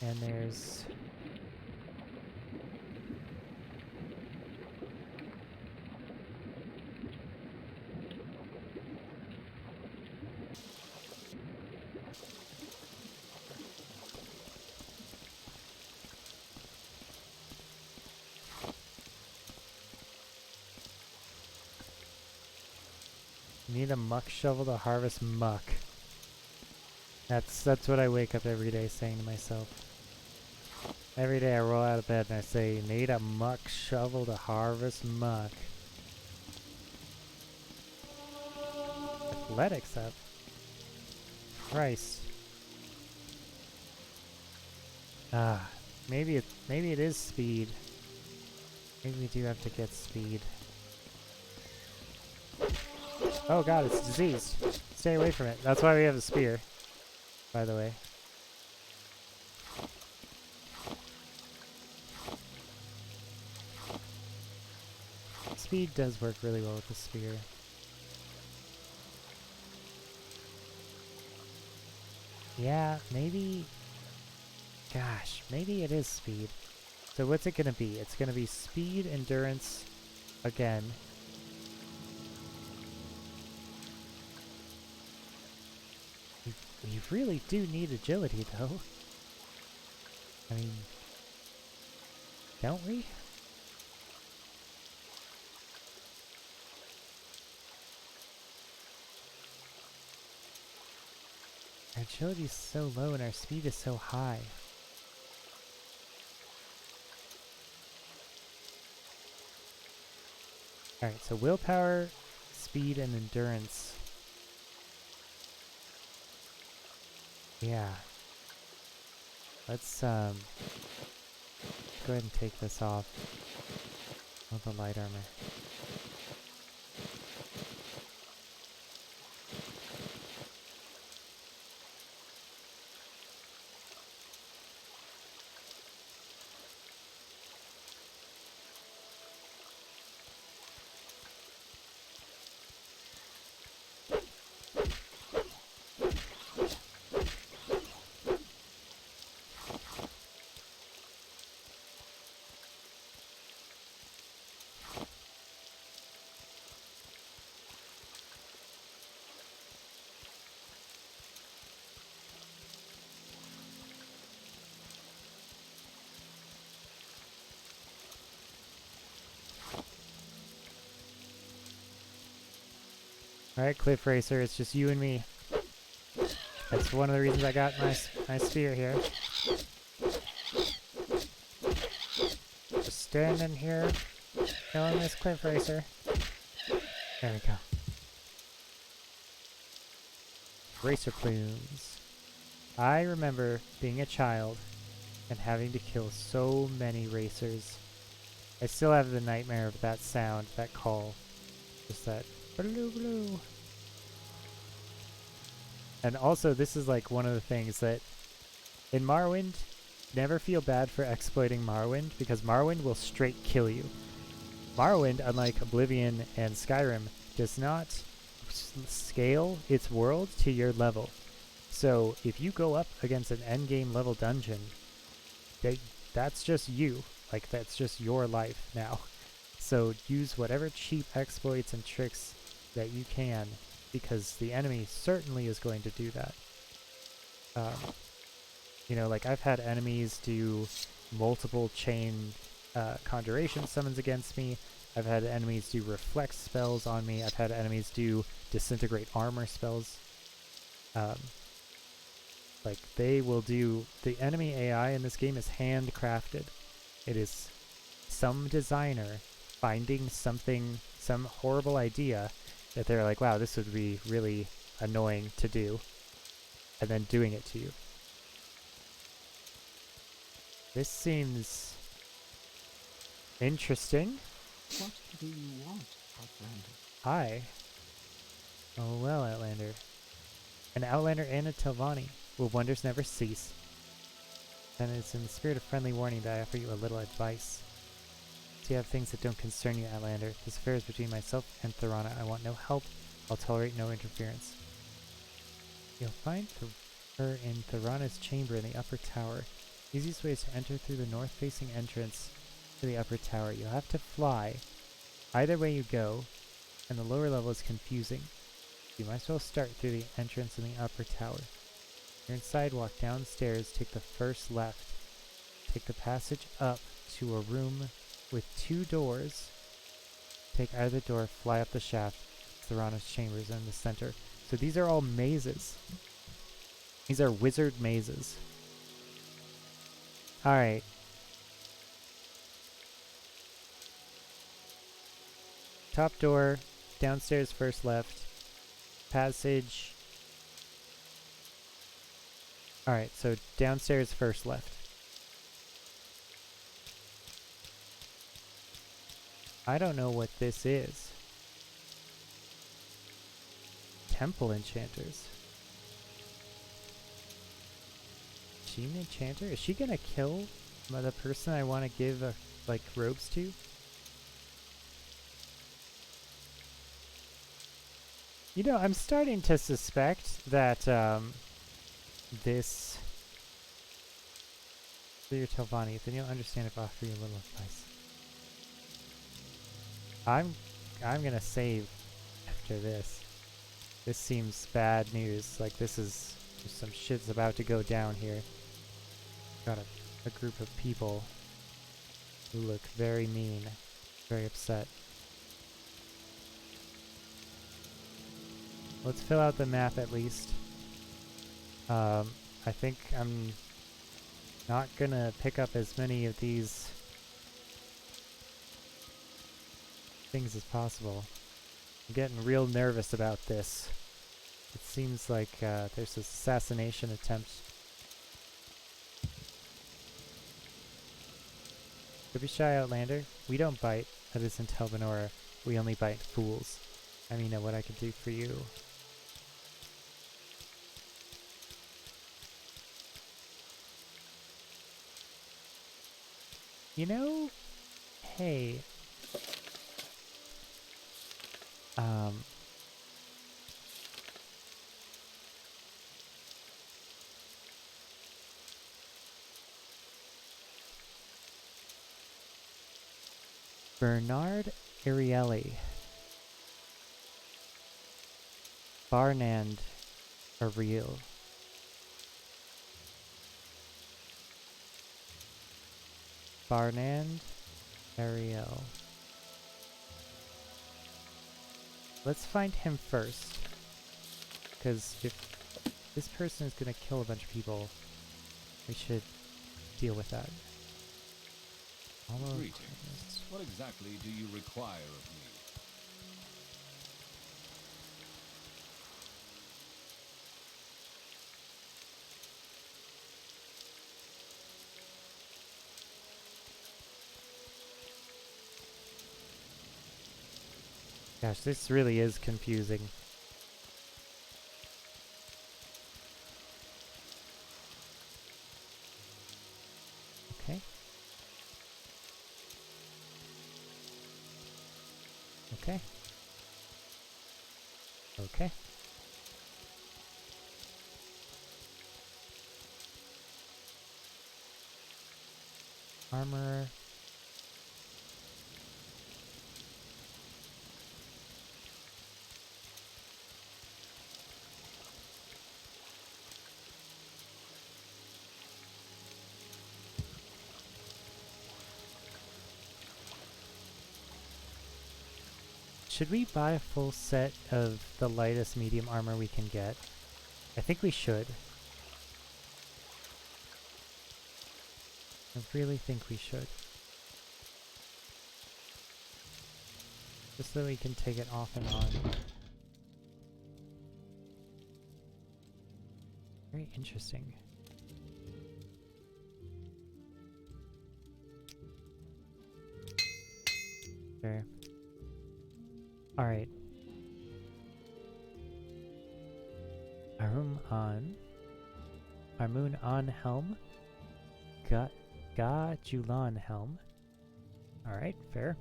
[SPEAKER 1] and there's... Need a muck shovel to harvest muck. That's what I wake up every day saying to myself. Every day I roll out of bed and I say, need a muck shovel to harvest muck. Athletics up. Christ. Ah, maybe it is speed. Maybe we do have to get speed. Oh god, it's diseased. Stay away from it. That's why we have a spear, by the way. Speed does work really well with the spear. Yeah, maybe... Gosh, maybe it is speed. So what's it gonna be? It's gonna be speed, endurance, again. We really do need agility, though. I mean, don't we? Our agility is so low and our speed is so high. Alright, so willpower, speed, and endurance. Yeah. Let's go ahead and take this off. Oh, the light armor. Alright, Cliff Racer, it's just you and me. That's one of the reasons I got my spear here. Just standing here, killing this Cliff Racer. There we go. Racer plumes. I remember being a child and having to kill so many racers. I still have the nightmare of that sound, that call. Just that blue blue. And also, this is like one of the things that in Morrowind, never feel bad for exploiting Morrowind, because Morrowind will straight kill you. Morrowind, unlike Oblivion and Skyrim, does not scale its world to your level. So if you go up against an endgame level dungeon, that's just you. Like, that's just your life now. So use whatever cheap exploits and tricks that you can, because the enemy certainly is going to do that. You know, like, I've had enemies do multiple chain conjuration summons against me. I've had enemies do reflex spells on me. I've had enemies do disintegrate armor spells. Like, they will do... The enemy AI in this game is handcrafted. It is some designer finding something, some horrible idea that they're like, wow, this would be really annoying to do, and then doing it to you. This seems interesting.
[SPEAKER 2] What do you want, Outlander?
[SPEAKER 1] Hi. Oh well, Outlander. An Outlander and a Telvanni. Will wonders never cease? Then it's in the spirit of friendly warning that I offer you a little advice. So you have things that don't concern you, Outlander. This affair is between myself and Thorana. I want no help. I'll tolerate no interference. You'll find her in Thorana's chamber in the upper tower. Easiest way is to enter through the north-facing entrance to the upper tower. You'll have to fly. Either way you go, and the lower level is confusing. You might as well start through the entrance in the upper tower. You're inside, walk downstairs, take the first left. Take the passage up to a room with 2 doors. Take either door, fly up the shaft. Thorana's chambers in the center. So these are all mazes. These are wizard mazes. Alright. Top door, downstairs first left. Passage. Alright, so downstairs first left. I don't know what this is. Temple enchanters. Is she an enchanter? Is she gonna kill the person I want to give like robes to? You know, I'm starting to suspect that this. Clear Telvanni, then you'll understand if I offer you a little advice. I'm gonna save after this. This seems bad news. Like this is just some shit's about to go down here. Got a group of people who look very mean, very upset. Let's fill out the map at least. I think I'm not gonna pick up as many of these things as possible. I'm getting real nervous about this. It seems like there's this assassination attempt. Don't be shy, Outlander. We don't bite. That isn't Helvanora. We only bite fools. I mean, what I could do for you. You know, hey, Bernard Arieli, Barnand Ariel. Barnand Ariel. Let's find him first. Because if this person is going to kill a bunch of people, we should deal with that.
[SPEAKER 4] Greetings. What exactly do you require of me?
[SPEAKER 1] Gosh, this really is confusing. Okay. Okay. Okay. Armor. Should we buy a full set of the lightest medium armor we can get? I think we should. I really think we should. Just so we can take it off and on. Very interesting. There. Alright. Armun on helm. Julan helm. Alright, fair.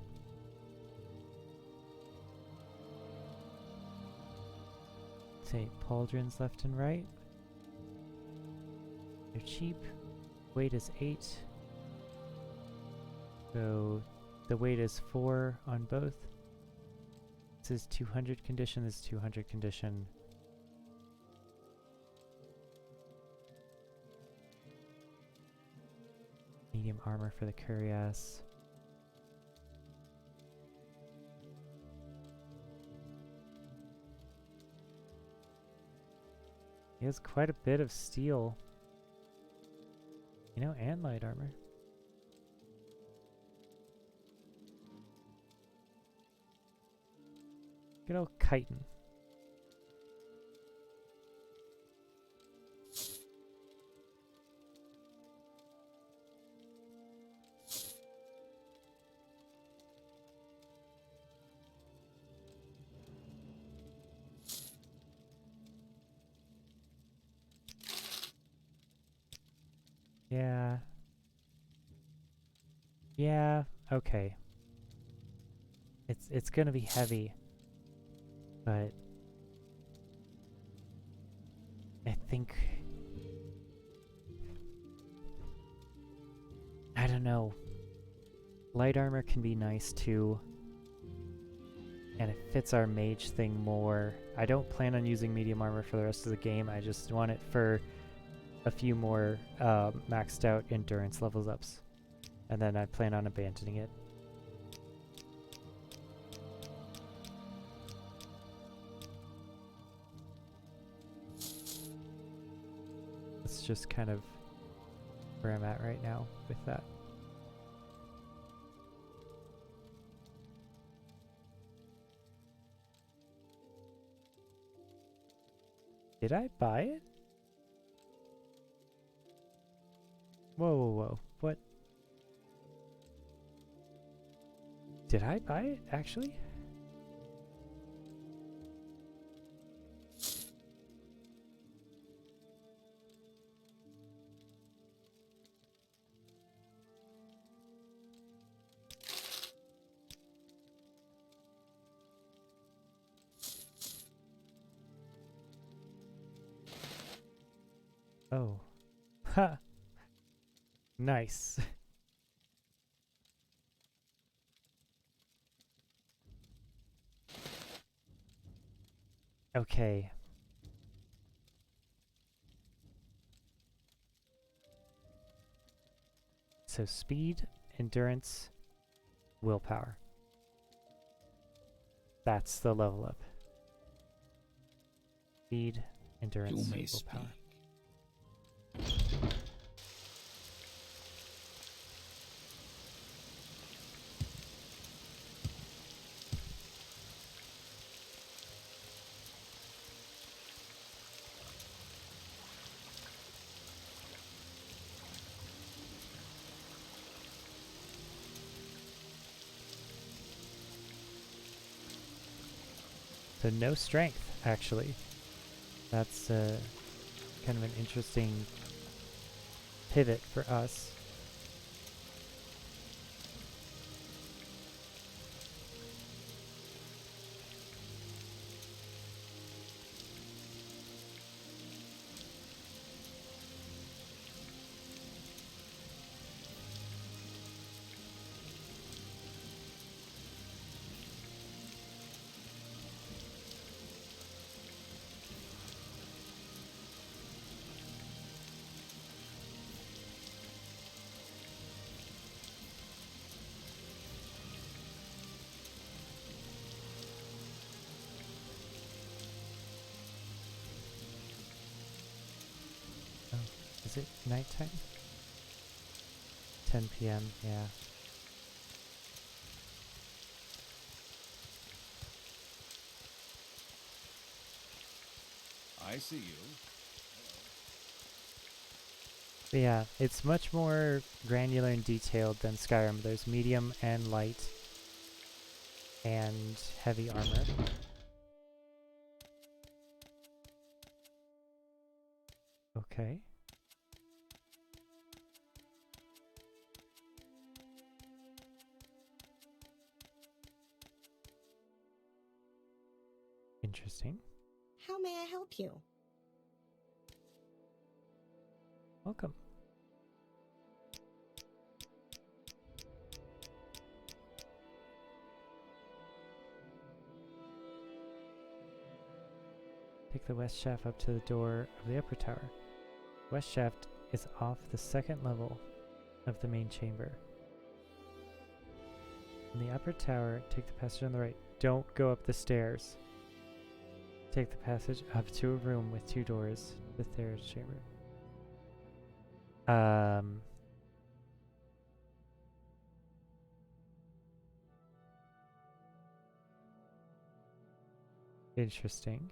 [SPEAKER 1] Say pauldrons left and right. They're cheap. Weight is 8. So the weight is 4 on both. This is 200 condition, this is 200 condition. Medium armor for the cuirass. He has quite a bit of steel. You know, and light armor. Good old chitin. Yeah. Yeah, okay. It's gonna be heavy. But I think I don't know. Light armor can be nice too. And it fits our mage thing more. I don't plan on using medium armor for the rest of the game. I just want it for a few more maxed out endurance levels ups. And then I plan on abandoning it. That's just kind of where I'm at right now with that. Did I buy it? Whoa, whoa, whoa. What? Did I buy it, actually? Oh. Ha! Nice. Okay. So speed, endurance, willpower. That's the level up. Speed, endurance,
[SPEAKER 4] You may
[SPEAKER 1] willpower.
[SPEAKER 4] speak.
[SPEAKER 1] So no strength, actually. That's kind of an interesting pivot for us. Is it nighttime? 10 p.m., yeah.
[SPEAKER 4] I see you.
[SPEAKER 1] But yeah, it's much more granular and detailed than Skyrim. There's medium and light and heavy armor. Okay. Interesting.
[SPEAKER 5] How may I help you?
[SPEAKER 1] Welcome. Take the west shaft up to the door of the upper tower. West shaft is off the second level of the main chamber. In the upper tower, take the passage on the right. Don't go up the stairs. Take the passage up to a room with 2 doors to the third chamber. Interesting.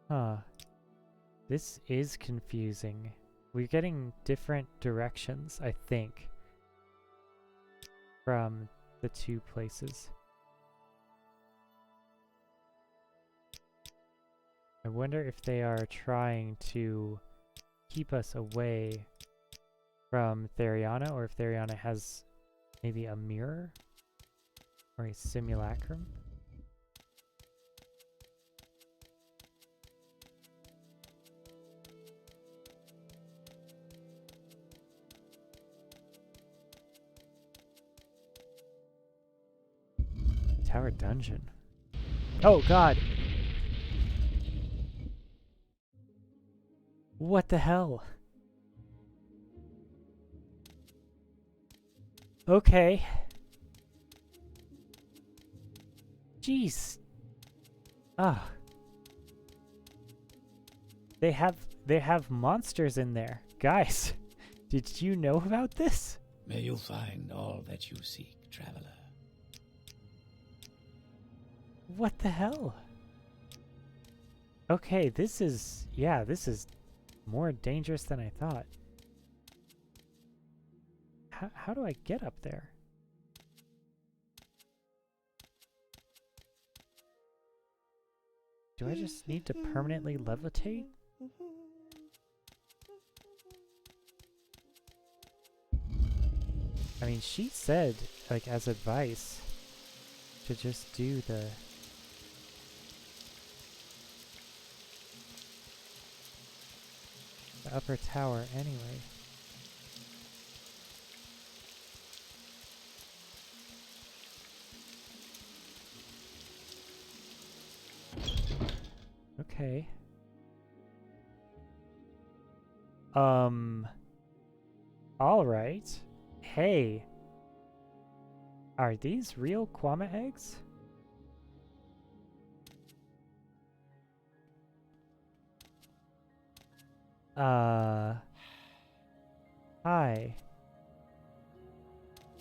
[SPEAKER 1] Huh. This is confusing. We're getting different directions, I think, from the 2 places. I wonder if they are trying to keep us away from Theriana, or if Theriana has maybe a mirror or a simulacrum. Tower dungeon. Oh god! What the hell? Okay. Jeez. Ah. They have monsters in there. Guys, did you know about this?
[SPEAKER 5] May you find all that you seek, traveler.
[SPEAKER 1] What the hell? Okay, this is more dangerous than I thought. How do I get up there? Do I just need to permanently levitate? I mean, she said, like, as advice, to just do the upper tower anyway. Okay. All right. Hey. Are these real Kwama eggs? Hi.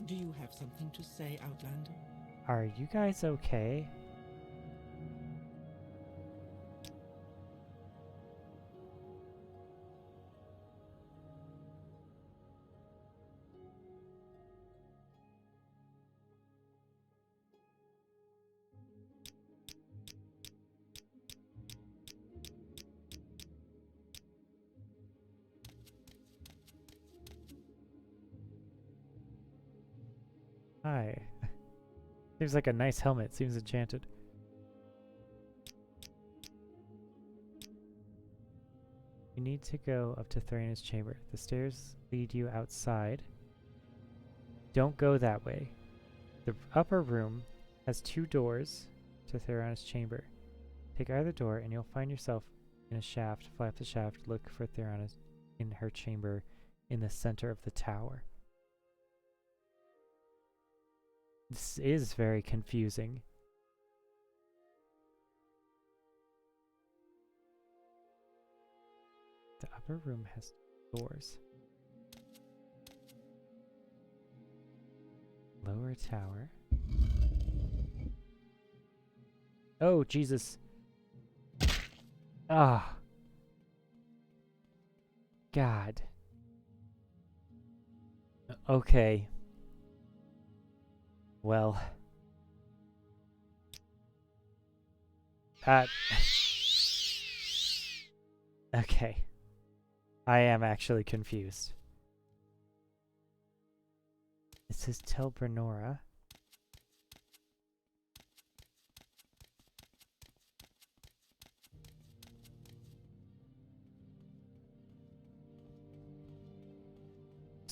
[SPEAKER 2] Do you have something to say, Outlander?
[SPEAKER 1] Are you guys okay? Hi. Seems like a nice helmet. Seems enchanted. You need to go up to Theriana's chamber. The stairs lead you outside. Don't go that way. The upper room has 2 doors to Theriana's chamber. Take either door and you'll find yourself in a shaft. Fly up the shaft. Look for Theriana in her chamber in the center of the tower. This is very confusing. The upper room has doors. Lower tower. Oh, Jesus. Ah. God. Okay. Well. Okay. I am actually confused. This is Tel Brenora.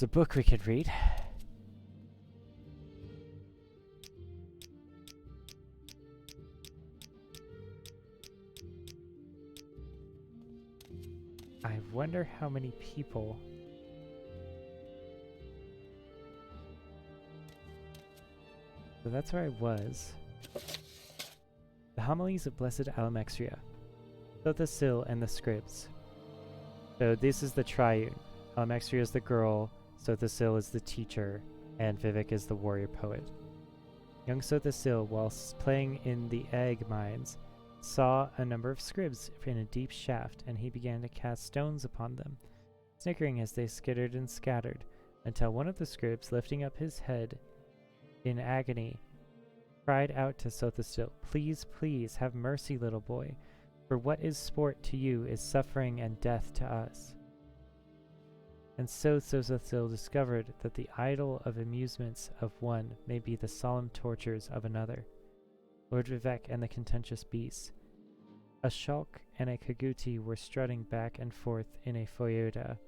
[SPEAKER 1] It's a book we could read. I wonder how many people... So that's where I was. The Homilies of Blessed Almalexia. So the Sill and the Scribs. So this is the triune. Almalexia is the girl, Sothasil is the teacher, and Vivek is the warrior poet. Young Sothasil, whilst playing in the egg mines, saw a number of scribs in a deep shaft, and he began to cast stones upon them, snickering as they skittered and scattered, until one of the scribs, lifting up his head in agony, cried out to Sothasil, "Please, please, have mercy, little boy, for what is sport to you is suffering and death to us." And so Sothasil discovered that the idle of amusements of one may be the solemn tortures of another. Lord Vivek and the contentious beasts. A Shulk and a Kaguti were strutting back and forth in a foyeda,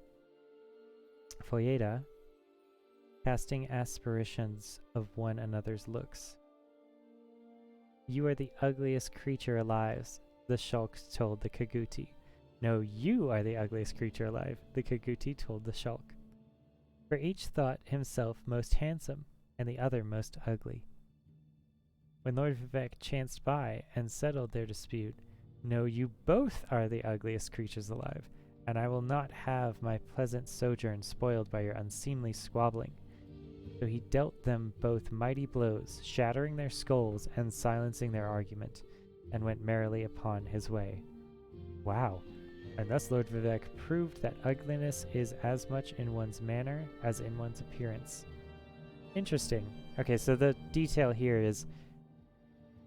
[SPEAKER 1] casting aspirations of one another's looks. "You are the ugliest creature alive," the Shulk told the Kaguti. "No, you are the ugliest creature alive," the Kaguti told the Shulk. For each thought himself most handsome, and the other most ugly. When Lord Vivek chanced by and settled their dispute, "No, you both are the ugliest creatures alive, and I will not have my pleasant sojourn spoiled by your unseemly squabbling." So he dealt them both mighty blows, shattering their skulls and silencing their argument, and went merrily upon his way. Wow. And thus Lord Vivek proved that ugliness is as much in one's manner as in one's appearance. Interesting. Okay, so the detail here is,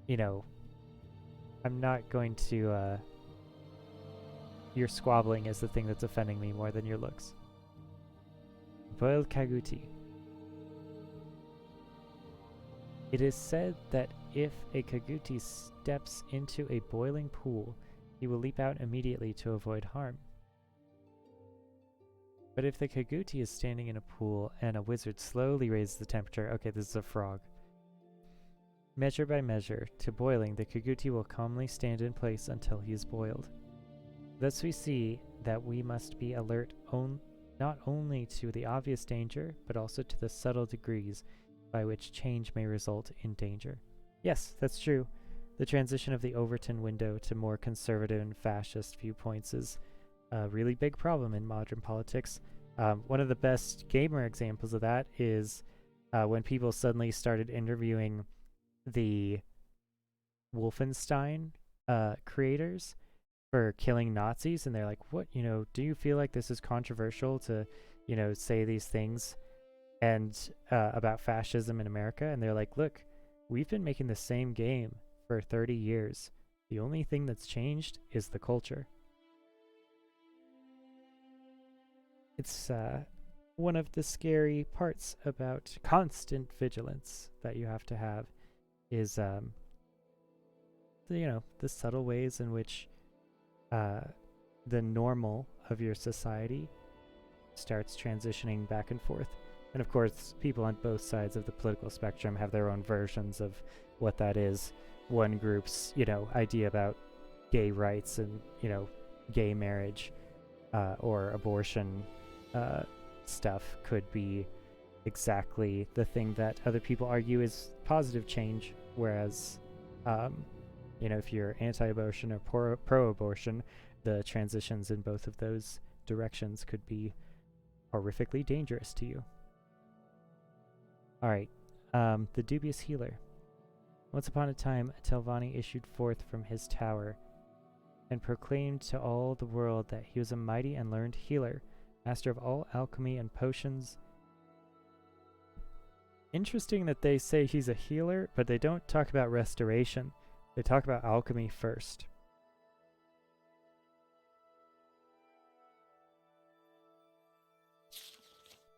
[SPEAKER 1] you know, I'm not going to, your squabbling is the thing that's offending me more than your looks. Boiled Kaguti. It is said that if a Kaguti steps into a boiling pool, he will leap out immediately to avoid harm. But if the Kaguti is standing in a pool and a wizard slowly raises the temperature, okay, this is a frog. Measure by measure, to boiling, the Kaguti will calmly stand in place until he is boiled. Thus we see that we must be alert not only to the obvious danger, but also to the subtle degrees by which change may result in danger. Yes, that's true. The transition of the Overton window to more conservative and fascist viewpoints is a really big problem in modern politics. One of the best gamer examples of that is when people suddenly started interviewing the Wolfenstein creators for killing Nazis, and they're like, "What, do you feel like this is controversial to, say these things and about fascism in America?" And they're like, "Look, we've been making the same game for 30 years. The only thing that's changed is the culture." It's one of the scary parts about constant vigilance that you have to have is the subtle ways in which the normal of your society starts transitioning back and forth. And of course, people on both sides of the political spectrum have their own versions of what that is. One group's, idea about gay rights and, gay marriage or abortion stuff could be exactly the thing that other people argue is positive change, whereas, if you're anti-abortion or pro-abortion, the transitions in both of those directions could be horrifically dangerous to you. Alright, the dubious healer. Once upon a time, Telvanni issued forth from his tower and proclaimed to all the world that he was a mighty and learned healer, master of all alchemy and potions. Interesting that they say he's a healer, but they don't talk about restoration. They talk about alchemy first.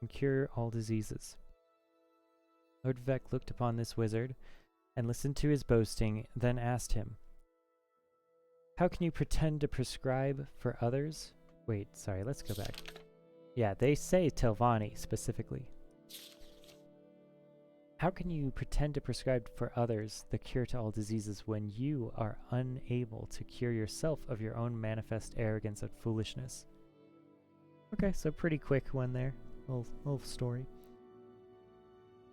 [SPEAKER 1] And cure all diseases. Lord Vivek looked upon this wizard and listened to his boasting, then asked him, "How can you pretend to prescribe for others?" Wait, sorry, let's go back. Yeah, they say Telvanni specifically. How can you pretend to prescribe for others the cure to all diseases when you are unable to cure yourself of your own manifest arrogance and foolishness? Okay, so pretty quick one there. Little story.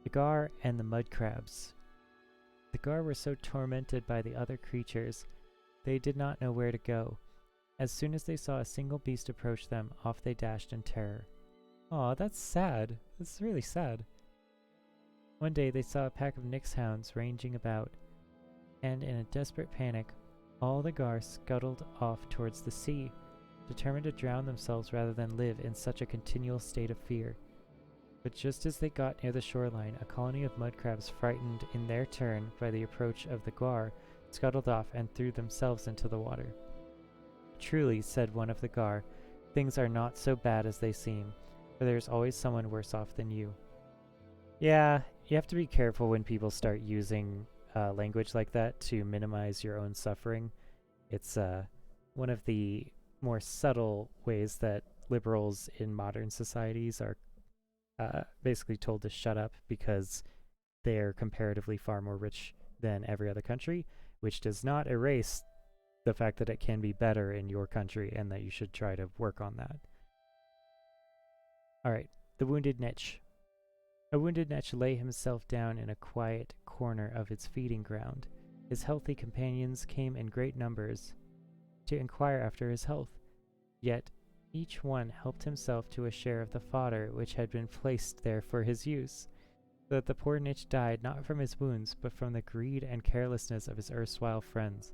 [SPEAKER 1] The Gar and the mud crabs. The Gar were so tormented by the other creatures, they did not know where to go. As soon as they saw a single beast approach them, off they dashed in terror. Aw, that's sad. That's really sad. One day they saw a pack of Nyx hounds ranging about, and in a desperate panic, all the Gar scuttled off towards the sea, determined to drown themselves rather than live in such a continual state of fear. But just as they got near the shoreline, a colony of mud crabs, frightened in their turn by the approach of the Gar, scuttled off and threw themselves into the water. Truly, said one of the Gar, things are not so bad as they seem, for there is always someone worse off than you. Yeah, you have to be careful when people start using language like that to minimize your own suffering. It's one of the more subtle ways that liberals in modern societies are basically told to shut up because they're comparatively far more rich than every other country, which does not erase the fact that it can be better in your country and that you should try to work on that. Alright, the wounded Nitch. A wounded Nitch lay himself down in a quiet corner of its feeding ground. His healthy companions came in great numbers to inquire after his health, yet each one helped himself to a share of the fodder which had been placed there for his use, so that the poor Nitch died not from his wounds, but from the greed and carelessness of his erstwhile friends.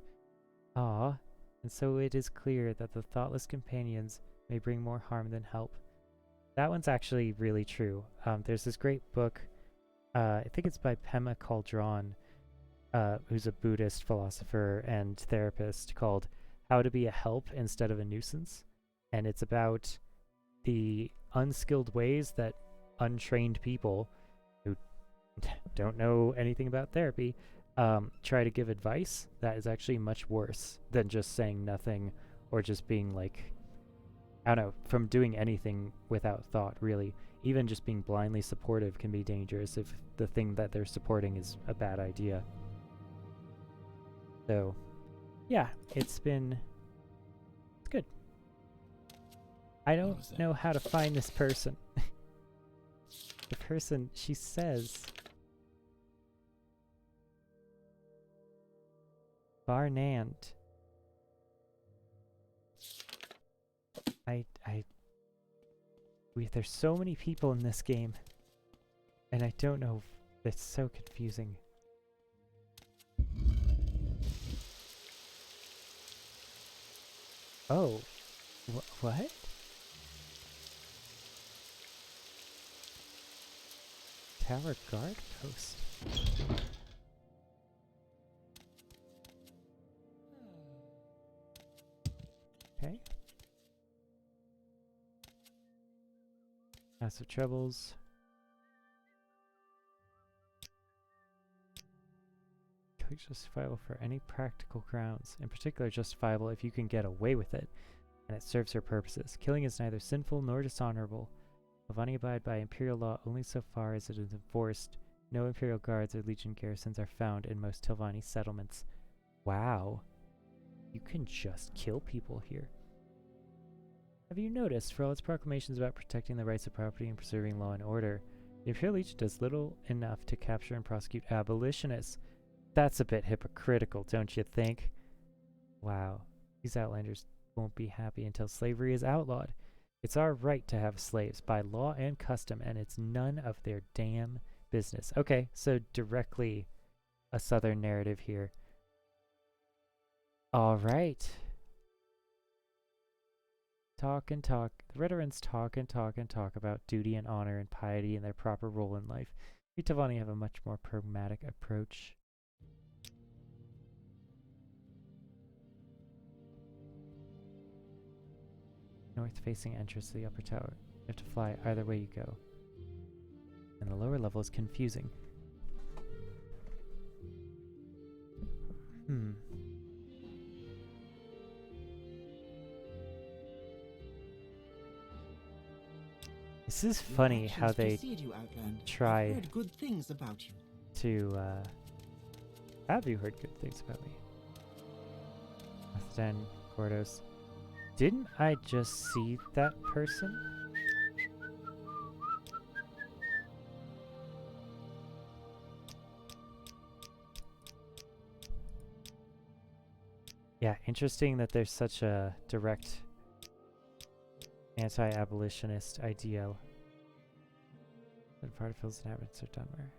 [SPEAKER 1] Ah, and so it is clear that the thoughtless companions may bring more harm than help. That one's actually really true. There's this great book, I think it's by Pema Caldron, who's a Buddhist philosopher and therapist, called How to Be a Help Instead of a Nuisance. And it's about the unskilled ways that untrained people who don't know anything about therapy try to give advice that is actually much worse than just saying nothing or just being like, I don't know, from doing anything without thought, really. Even just being blindly supportive can be dangerous if the thing that they're supporting is a bad idea. So, yeah, it's good. I don't know how to find this person. The person, she says... Barnand. There's so many people in this game, and I don't know. It's so confusing. Oh, what? Tower guard post. Okay. Massive troubles. Justifiable for any practical grounds, in particular justifiable if you can get away with it, and it serves her purposes. Killing is neither sinful nor dishonorable. Telvanni abide by imperial law only so far as it is enforced. No imperial guards or legion garrisons are found in most Telvanni settlements. Wow. You can just kill people here. Have you noticed, for all its proclamations about protecting the rights of property and preserving law and order, the Imperial Legion does little enough to capture and prosecute abolitionists? That's a bit hypocritical, don't you think? Wow. These Outlanders won't be happy until slavery is outlawed. It's our right to have slaves by law and custom, and it's none of their damn business. Okay, so directly a southern narrative here. All right. Talk and talk. The Redorans talk and talk and talk about duty and honor and piety and their proper role in life. We Telvanni have a much more pragmatic approach. North-facing entrance to the upper tower. You have to fly either way you go. And the lower level is confusing. This is
[SPEAKER 2] Your
[SPEAKER 1] funny
[SPEAKER 2] actions
[SPEAKER 1] how they
[SPEAKER 2] precede you, Outland.
[SPEAKER 1] try
[SPEAKER 2] I've heard good things about you.
[SPEAKER 1] to, have you heard good things about me? Then Gordos. Didn't I just see that person? Yeah, interesting that there's such a direct anti-abolitionist ideal. That part of Phil's inhabitants are done where.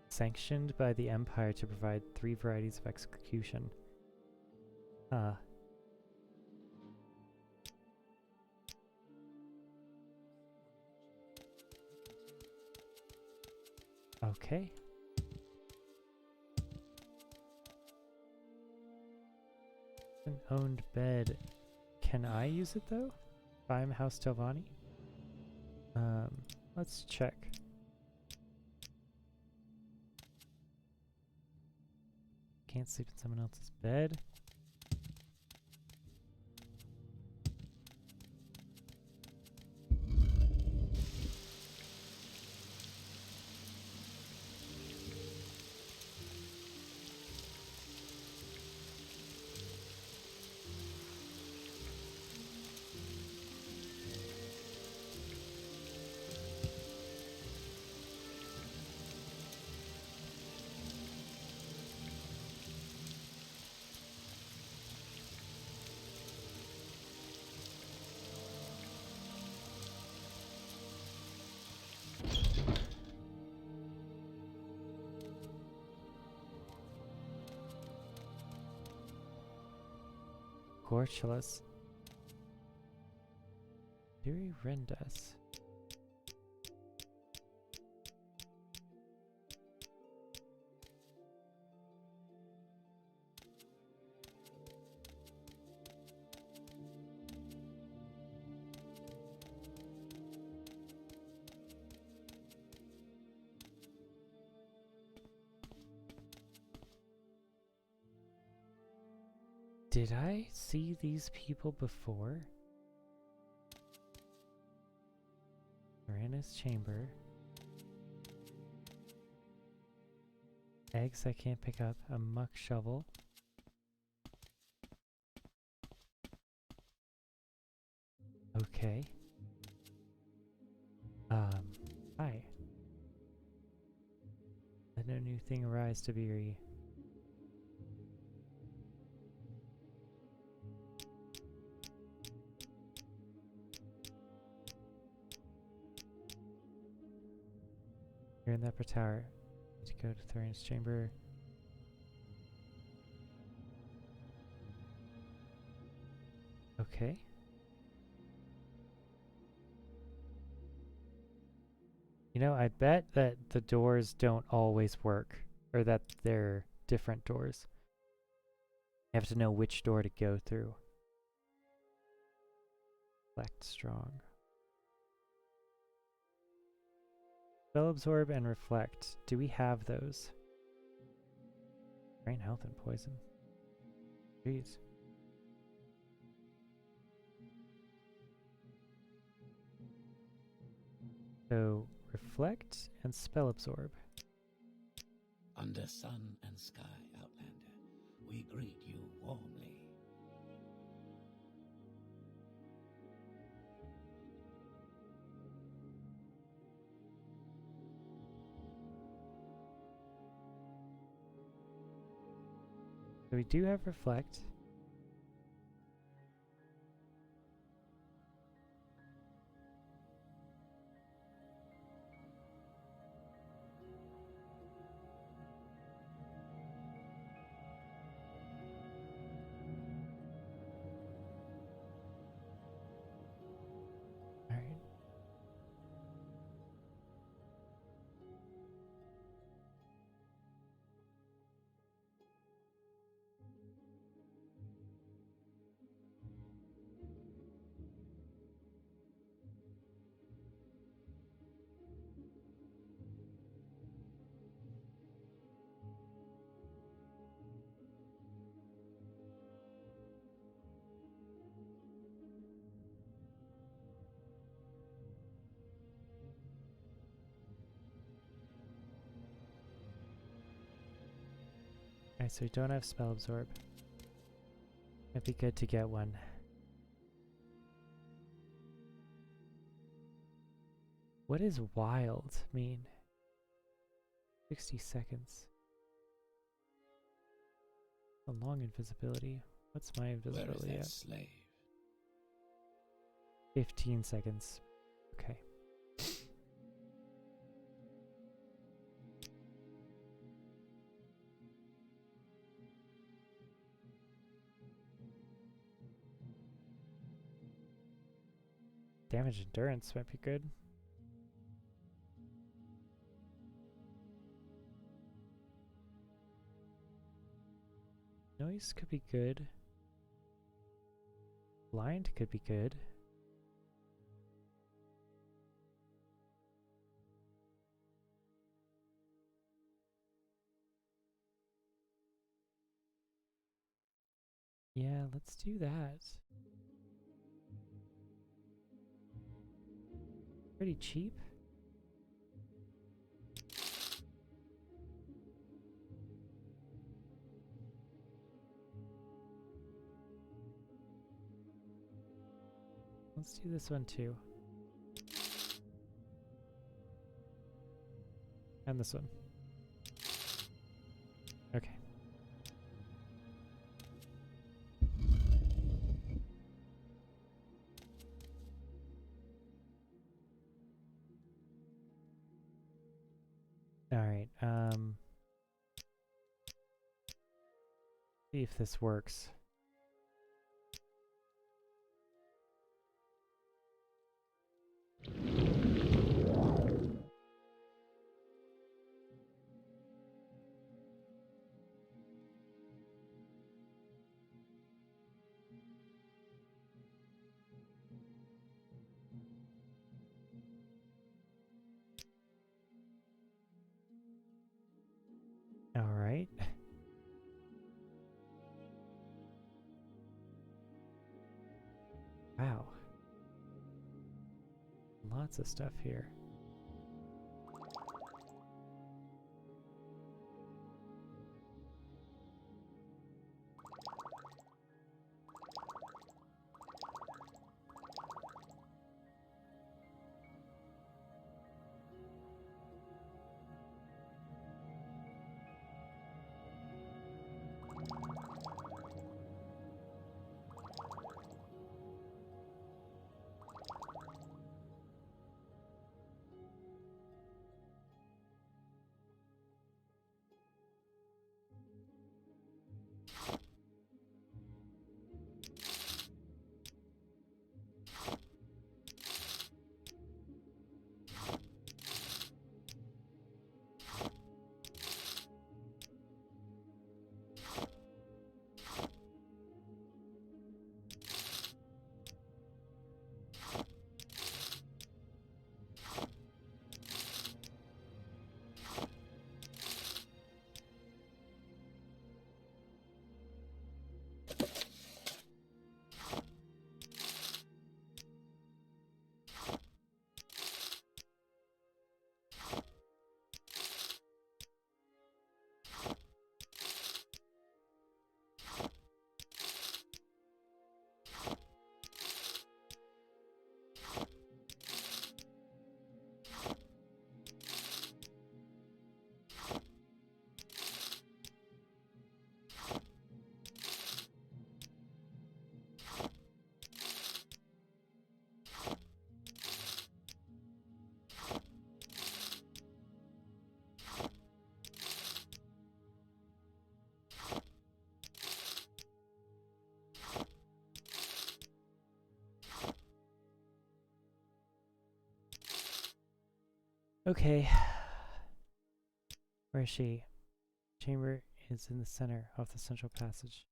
[SPEAKER 1] Sanctioned by the Empire to provide 3 varieties of execution. Okay. An owned bed. Can I use it though? If I'm House Telvanni? Let's check. Can't sleep in someone else's bed. Gorchulus. Diri Rendas. Did I see these people before? Miranda's chamber. Eggs I can't pick up. A muck shovel. Okay. Hi. Let no new thing arise to be You're in the upper tower. Need to go to Thorian's chamber. Okay. You know, I bet that the doors don't always work, or that they're different doors. You have to know which door to go through. Reflect strong. Spell absorb and reflect. Do we have those? Drain health and poison. Jeez. So reflect and spell absorb.
[SPEAKER 5] Under sun and sky, Outlander, we greet you warmly.
[SPEAKER 1] So we do have reflect. All right. Alright, so we don't have spell absorb. It'd be good to get one. What does wild mean? 60 seconds. A long invisibility. What's my invisibility
[SPEAKER 5] Where
[SPEAKER 1] at?
[SPEAKER 5] is that slave?
[SPEAKER 1] 15 seconds. Okay. Damage endurance might be good. Noise could be good. Blind could be good. Yeah, let's do that. Pretty cheap. Let's do this one too. And this one. Okay. Alright, see if this works. Alright. Wow. Lots of stuff here. Okay. Where is she? Chamber is in the center of the central passage.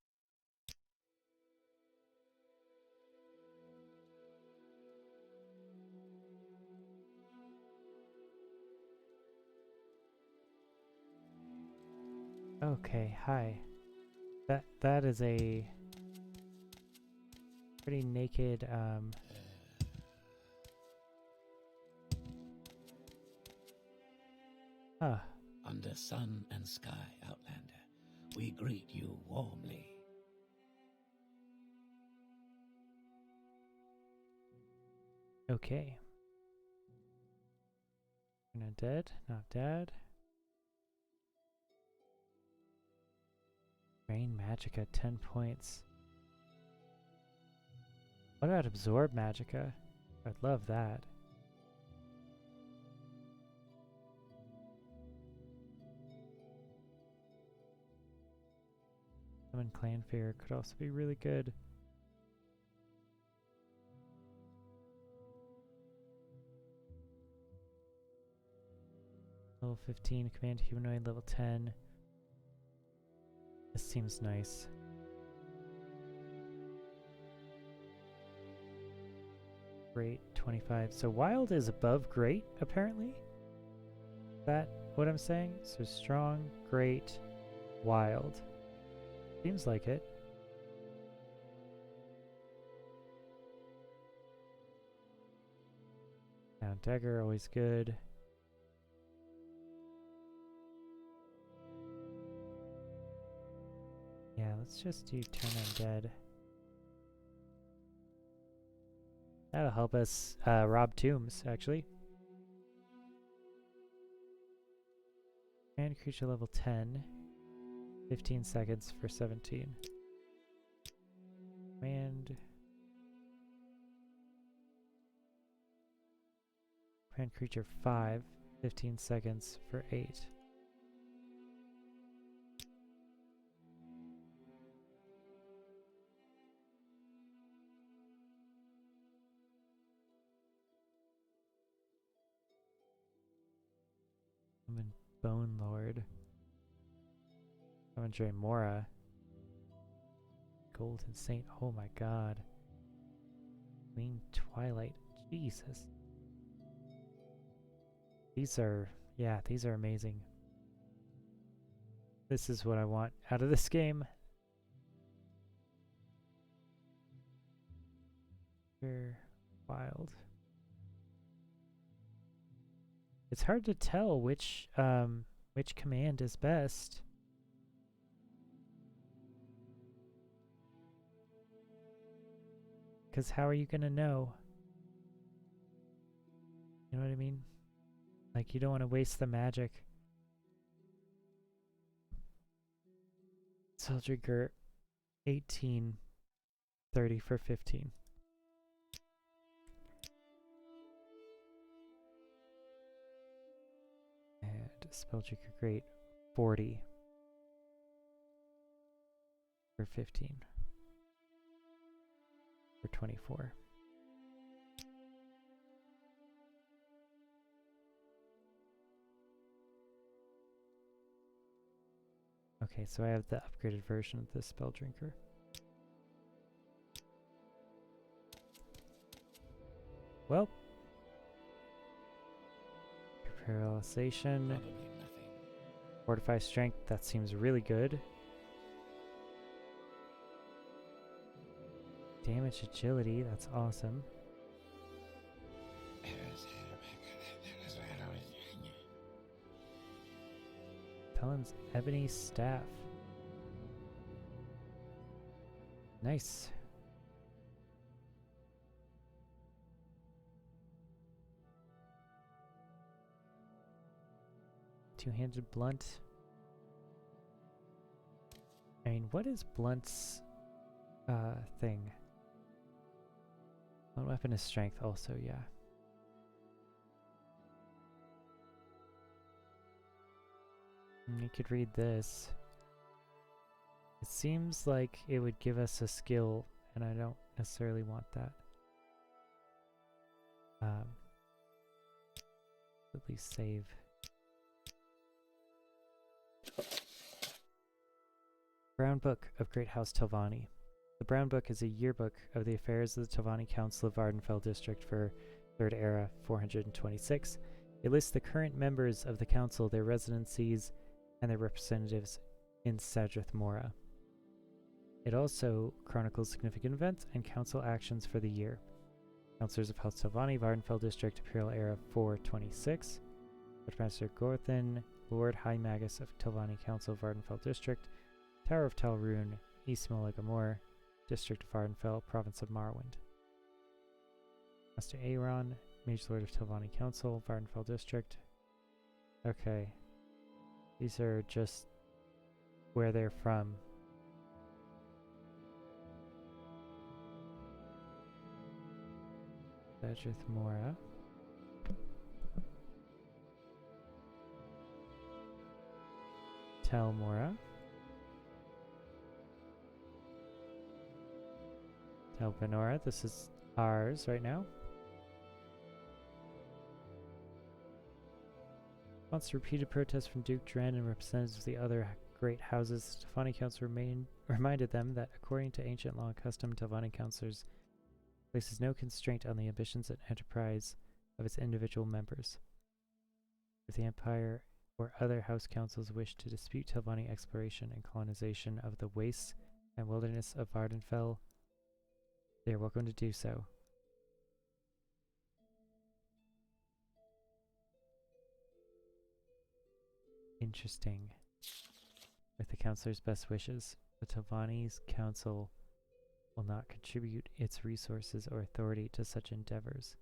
[SPEAKER 1] Okay, hi. That is a pretty naked
[SPEAKER 5] Under sun and sky, Outlander, we greet you warmly.
[SPEAKER 1] Okay. Not dead, not dead. Rain Magicka, 10 points. What about Absorb Magicka? I'd love that. Summon Clanfear could also be really good. Level 15, Command Humanoid, level 10. This seems nice. Great, 25. So Wild is above Great, apparently? Is that what I'm saying? So Strong, Great, Wild. Seems like it. Now Dagger, always good. Yeah, let's just do Turn Undead. That'll help us rob tombs, actually. And creature level 10. 15 seconds for 17. Command creature 5. 15 seconds for 8. Bone Lord. Andre Mora. Golden Saint. Oh my god. Queen Twilight. Jesus. These are amazing. This is what I want out of this game. Wild. It's hard to tell which command is best. Because how are you gonna know? You know what I mean? Like, you don't want to waste the magic. Soldrinker, 18, 30 for 15. And Spelljigger Great, 40 for 15. For 24. Okay, so I have the upgraded version of this Spelldrinker. Well, Paralyzation, Fortify Strength, that seems really good. Damage Agility, that's awesome. Talon's Ebony Staff. Nice. Two-handed Blunt. I mean, what is Blunt's thing? One weapon is strength also, yeah. You could read this. It seems like it would give us a skill, and I don't necessarily want that. At least save. Brown Book of Great House Telvanni. The Brown Book is a yearbook of the affairs of the Telvanni Council of Vardenfell District for 3rd Era 426. It lists the current members of the council, their residencies, and their representatives in Sadrith Mora. It also chronicles significant events and council actions for the year. Councilors of House Telvanni, Vardenfell District, Imperial Era 426. Master Gorthin, Lord High Magus of Telvanni Council, Vardenfell District. Tower of Talrune, East Molagamore, District of Vardenfell, Province of Morrowind. Master Aaron, Mage Lord of Telvanni Council, Vardenfell District. Okay. These are just where they're from. Bedrith Mora. Tel Mora. Tel Benora. This is ours right now. Once repeated protests from Duke Dren and representatives of the other great houses, the Telvanni Council reminded them that according to ancient law and custom, Telvanni Councilors places no constraint on the ambitions and enterprise of its individual members. If the Empire or other house councils wish to dispute Telvanni exploration and colonization of the wastes and wilderness of Vardenfell, they are welcome to do so. Interesting. With the councilor's best wishes, the Telvanni's council will not contribute its resources or authority to such endeavors.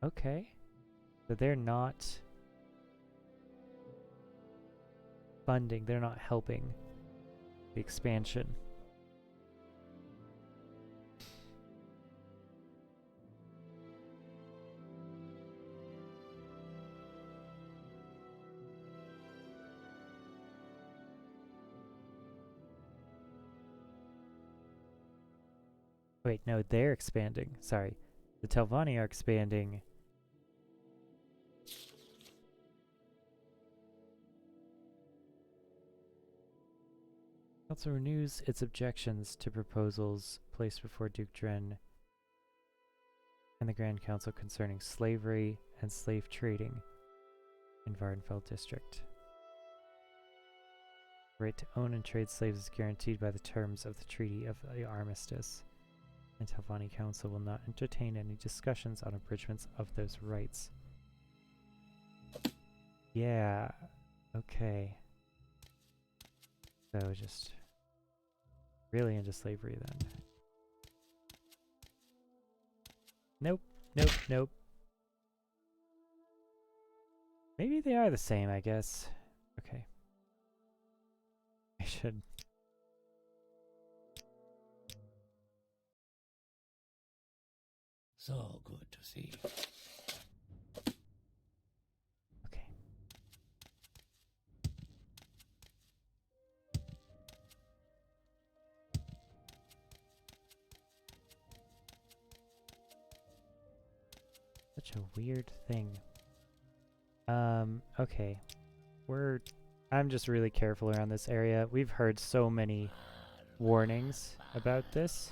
[SPEAKER 1] Okay. So they're not funding, they're not helping the expansion. Wait, no, they're expanding. Sorry. The Telvanni are expanding. Council renews its objections to proposals placed before Duke Dren and the Grand Council concerning slavery and slave trading in Vardenfell District. The right to own and trade slaves is guaranteed by the terms of the Treaty of the Armistice, and Telvanni Council will not entertain any discussions on abridgments of those rights. Yeah, okay. So just really into slavery then. Nope, nope, nope. Maybe they are the same, I guess. Okay. I should...
[SPEAKER 5] So good to see.
[SPEAKER 1] Okay. Such a weird thing. Okay. I'm just really careful around this area. We've heard so many warnings about this.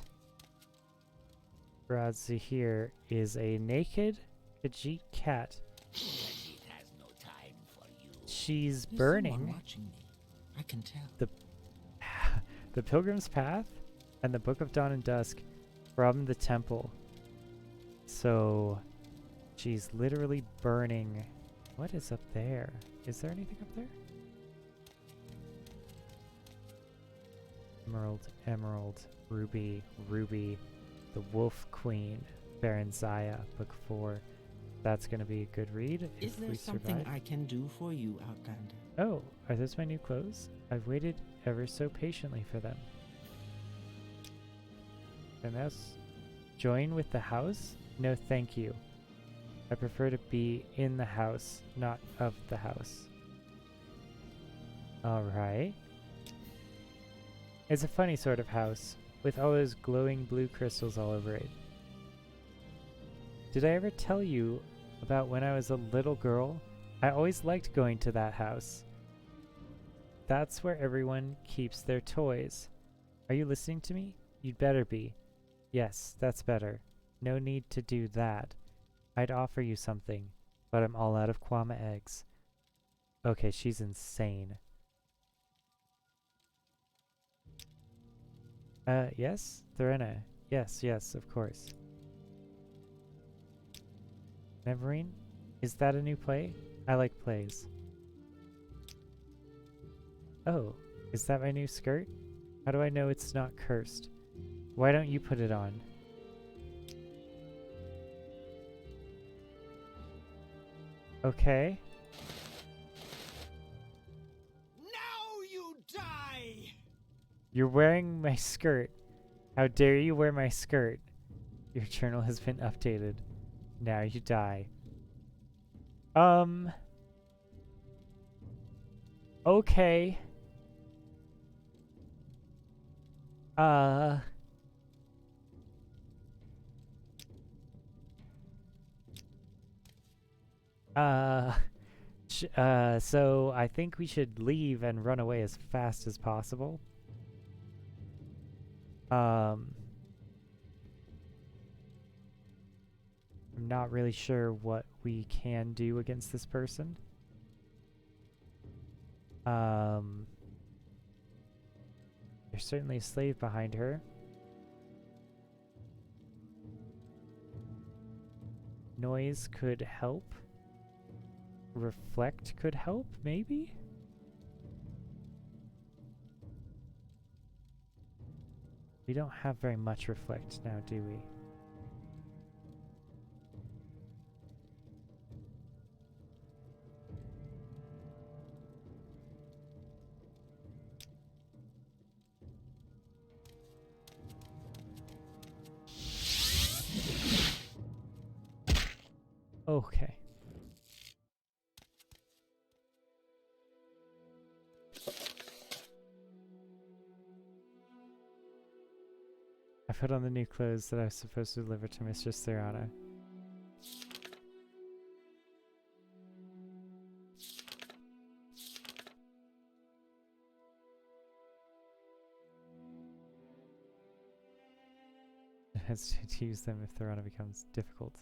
[SPEAKER 1] Zahir is a naked Khajiit cat.
[SPEAKER 5] It has no time for you.
[SPEAKER 1] She's
[SPEAKER 2] There's
[SPEAKER 1] burning
[SPEAKER 2] someone watching me. I can tell.
[SPEAKER 1] the Pilgrim's Path and the Book of Dawn and Dusk from the temple. So she's literally burning. What is up there? Is there anything up there? Emerald, emerald, ruby, ruby. The Wolf Queen, Baron Zaya, Book 4. That's going to be a good read
[SPEAKER 2] Is
[SPEAKER 1] if
[SPEAKER 2] there
[SPEAKER 1] we
[SPEAKER 2] something
[SPEAKER 1] survive.
[SPEAKER 2] I can do for you, Outlander?
[SPEAKER 1] Oh, are those my new clothes? I've waited ever so patiently for them. And that's... Join with the house? No, thank you. I prefer to be in the house, not of the house. Alright. It's a funny sort of house, with all those glowing blue crystals all over it. Did I ever tell you about when I was a little girl? I always liked going to that house. That's where everyone keeps their toys. Are you listening to me? You'd better be. Yes, that's better. No need to do that. I'd offer you something, but I'm all out of Kwama eggs. Okay, she's insane. Yes? Thorena. Yes, yes, of course. Neverine? Is that a new play? I like plays. Oh, is that my new skirt? How do I know it's not cursed? Why don't you put it on? Okay.
[SPEAKER 2] Now you die!
[SPEAKER 1] You're wearing my skirt. How dare you wear my skirt? Your journal has been updated. Now you die. Okay. So I think we should leave and run away as fast as possible. I'm not really sure what we can do against this person. There's certainly a slave behind her. Noise could help. Reflect could help, maybe? We don't have very much reflect now, do we? Okay. I put on the new clothes that I was supposed to deliver to Mistress Serana. I hesitate to use them if Serana becomes difficult.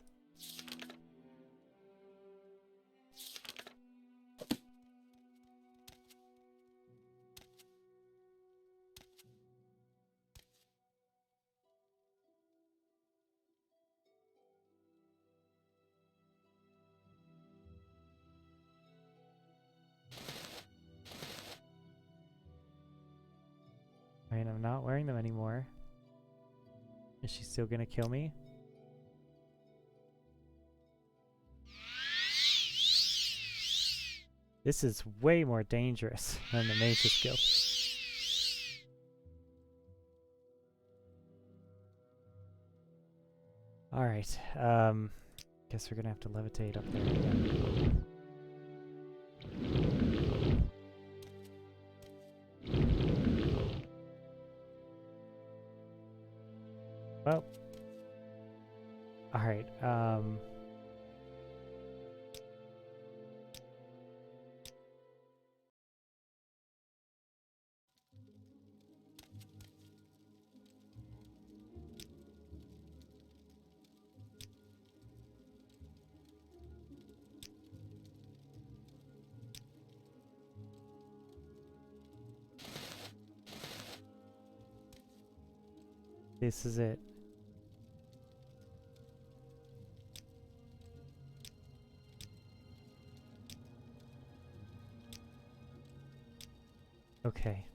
[SPEAKER 1] I mean, I'm not wearing them anymore. Is she still gonna kill me? This is way more dangerous than the Mage's Guild. Alright, guess we're gonna have to levitate up there again. Well, alright, this is it. Okay.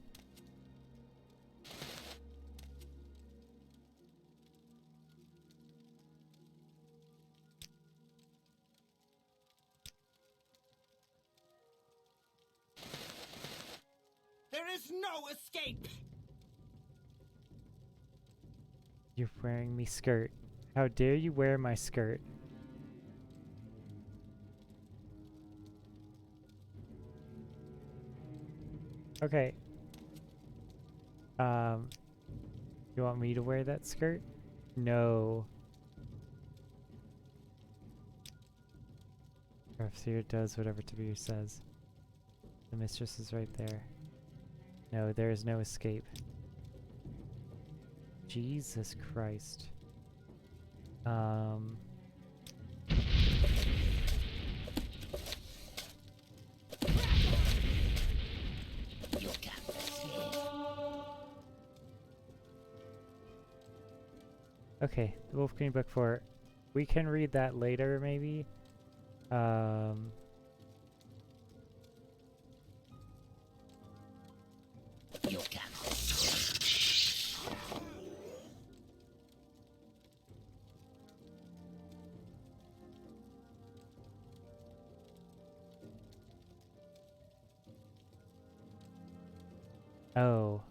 [SPEAKER 2] There is no escape!
[SPEAKER 1] You're wearing me skirt. How dare you wear my skirt? Okay. You want me to wear that skirt? No. Garcia does whatever Tabir says. The mistress is right there. No, there is no escape. Jesus Christ.
[SPEAKER 2] You can't escape.
[SPEAKER 1] Okay, the Wolf Queen Book 4. We can read that later, maybe. Oh.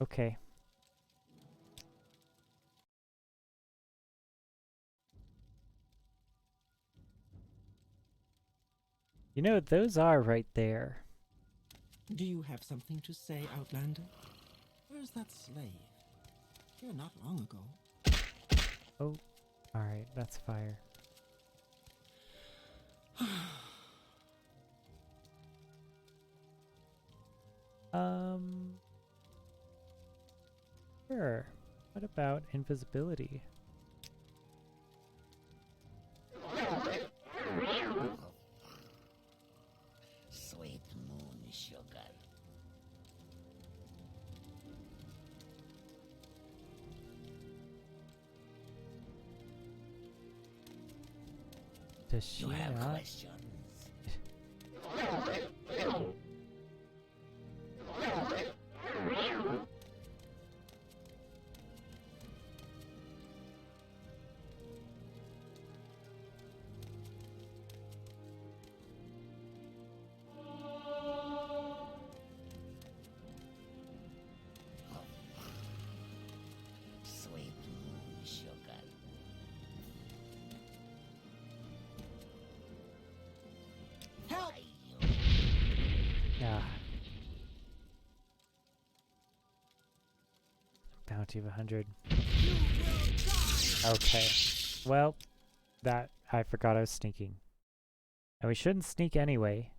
[SPEAKER 1] Okay. You know, those are right there.
[SPEAKER 6] Do you have something to say, Outlander? Where's that slave? Here not long ago.
[SPEAKER 1] Oh, alright, that's fire. Sure. What about invisibility?
[SPEAKER 5] Sweet moon sugar.
[SPEAKER 1] Does she
[SPEAKER 5] You have
[SPEAKER 1] not?
[SPEAKER 5] questions? Sweet moon sugar.
[SPEAKER 2] Help!
[SPEAKER 1] Yeah. Bounty of 100.
[SPEAKER 2] You will die!
[SPEAKER 1] Okay. Well, I forgot I was sneaking. And we shouldn't sneak anyway.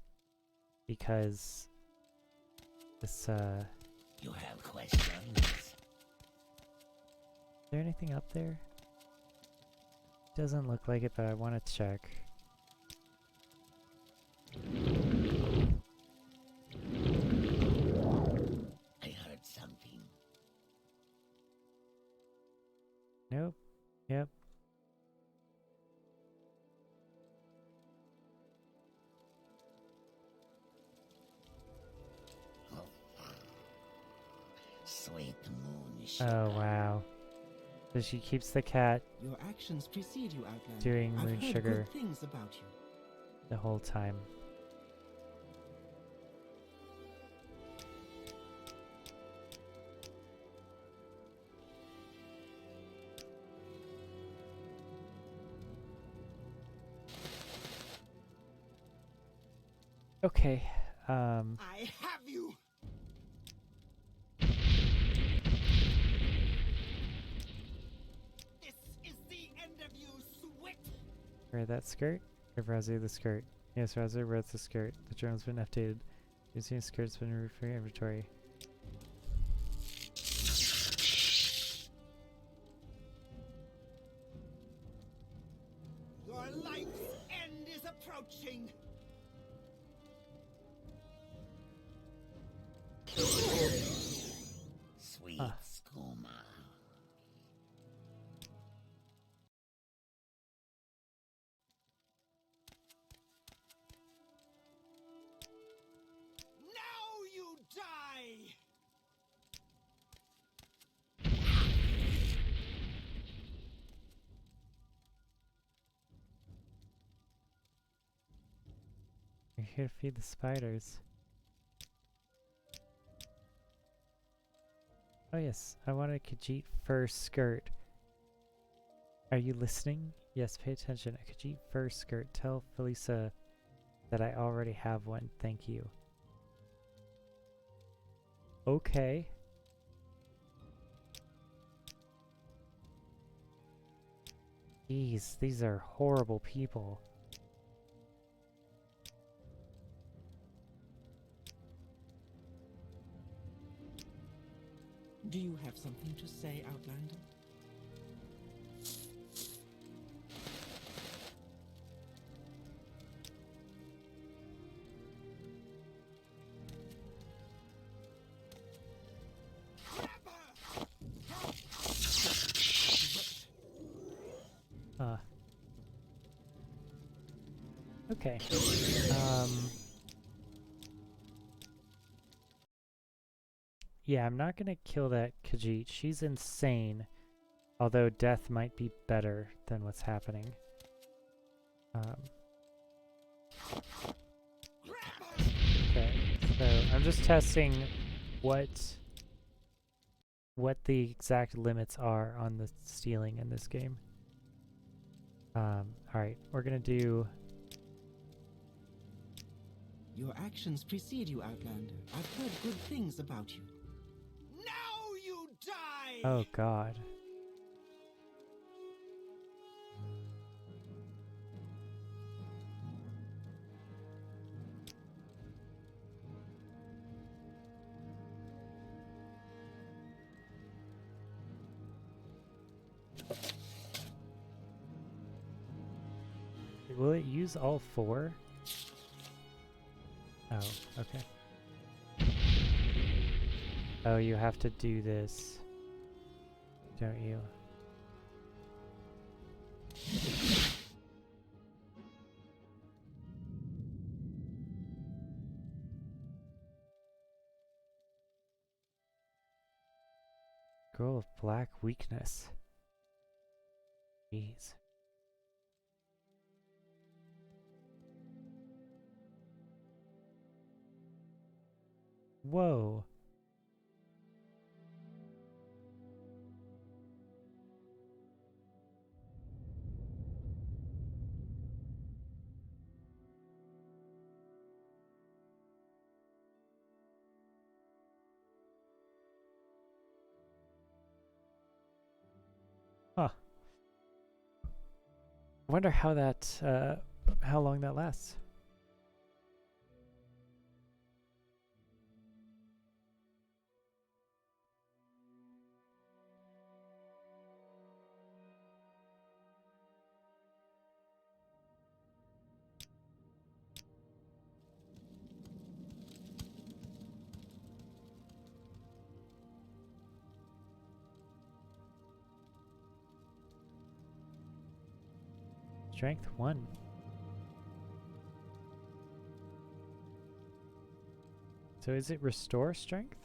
[SPEAKER 1] Because this,
[SPEAKER 5] You have questions?
[SPEAKER 1] is there anything up there? Doesn't look like it, but I want to check.
[SPEAKER 5] I heard something.
[SPEAKER 1] Nope. Yep.
[SPEAKER 5] Sweet moon sugar.
[SPEAKER 1] Oh, wow. So she keeps the cat
[SPEAKER 6] Your actions precede you, Outlander.
[SPEAKER 1] doing
[SPEAKER 6] I've
[SPEAKER 1] moon
[SPEAKER 6] heard
[SPEAKER 1] sugar
[SPEAKER 6] good things about you.
[SPEAKER 1] the whole time. Okay.
[SPEAKER 2] I have you! This is the end of you, Swit!
[SPEAKER 1] Wear that skirt? Give Razzie the skirt. Yes, Razzie wears the skirt. The journal's been updated. You've seen skirt's been removed from your inventory.
[SPEAKER 2] Your life's end is approaching!
[SPEAKER 5] Sweet
[SPEAKER 1] Ah.
[SPEAKER 5] skooma.
[SPEAKER 2] Now you die!
[SPEAKER 1] You're here to feed the spiders. Oh yes, I want a Khajiit fur skirt. Are you listening? Yes, pay attention. A Khajiit fur skirt. Tell Felisa that I already have one. Thank you. Okay. Jeez, these are horrible people.
[SPEAKER 6] Do you have something to say, Outlander?
[SPEAKER 1] Okay. Yeah, I'm not gonna kill that Khajiit. She's insane. Although death might be better than what's happening. Okay, so I'm just testing what the exact limits are on the stealing in this game. Alright, we're gonna do...
[SPEAKER 6] Your actions precede you, Outlander. I've heard good things about you.
[SPEAKER 2] Now you die!
[SPEAKER 1] Oh god. Will it use all 4? Oh, okay. Oh, you have to do this, don't you? Scroll of Black Weakness. Jeez. Whoa. Huh. I wonder how that, how long that lasts. Strength 1. So is it restore strength?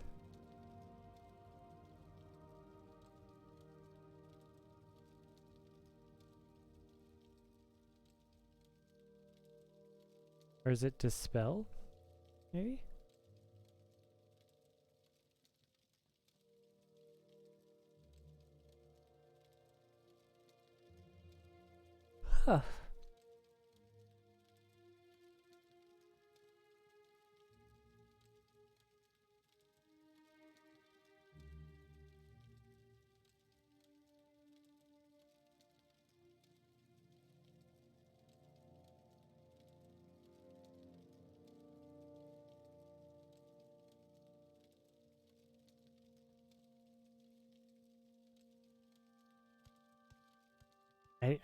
[SPEAKER 1] Or is it dispel? Maybe? Huh.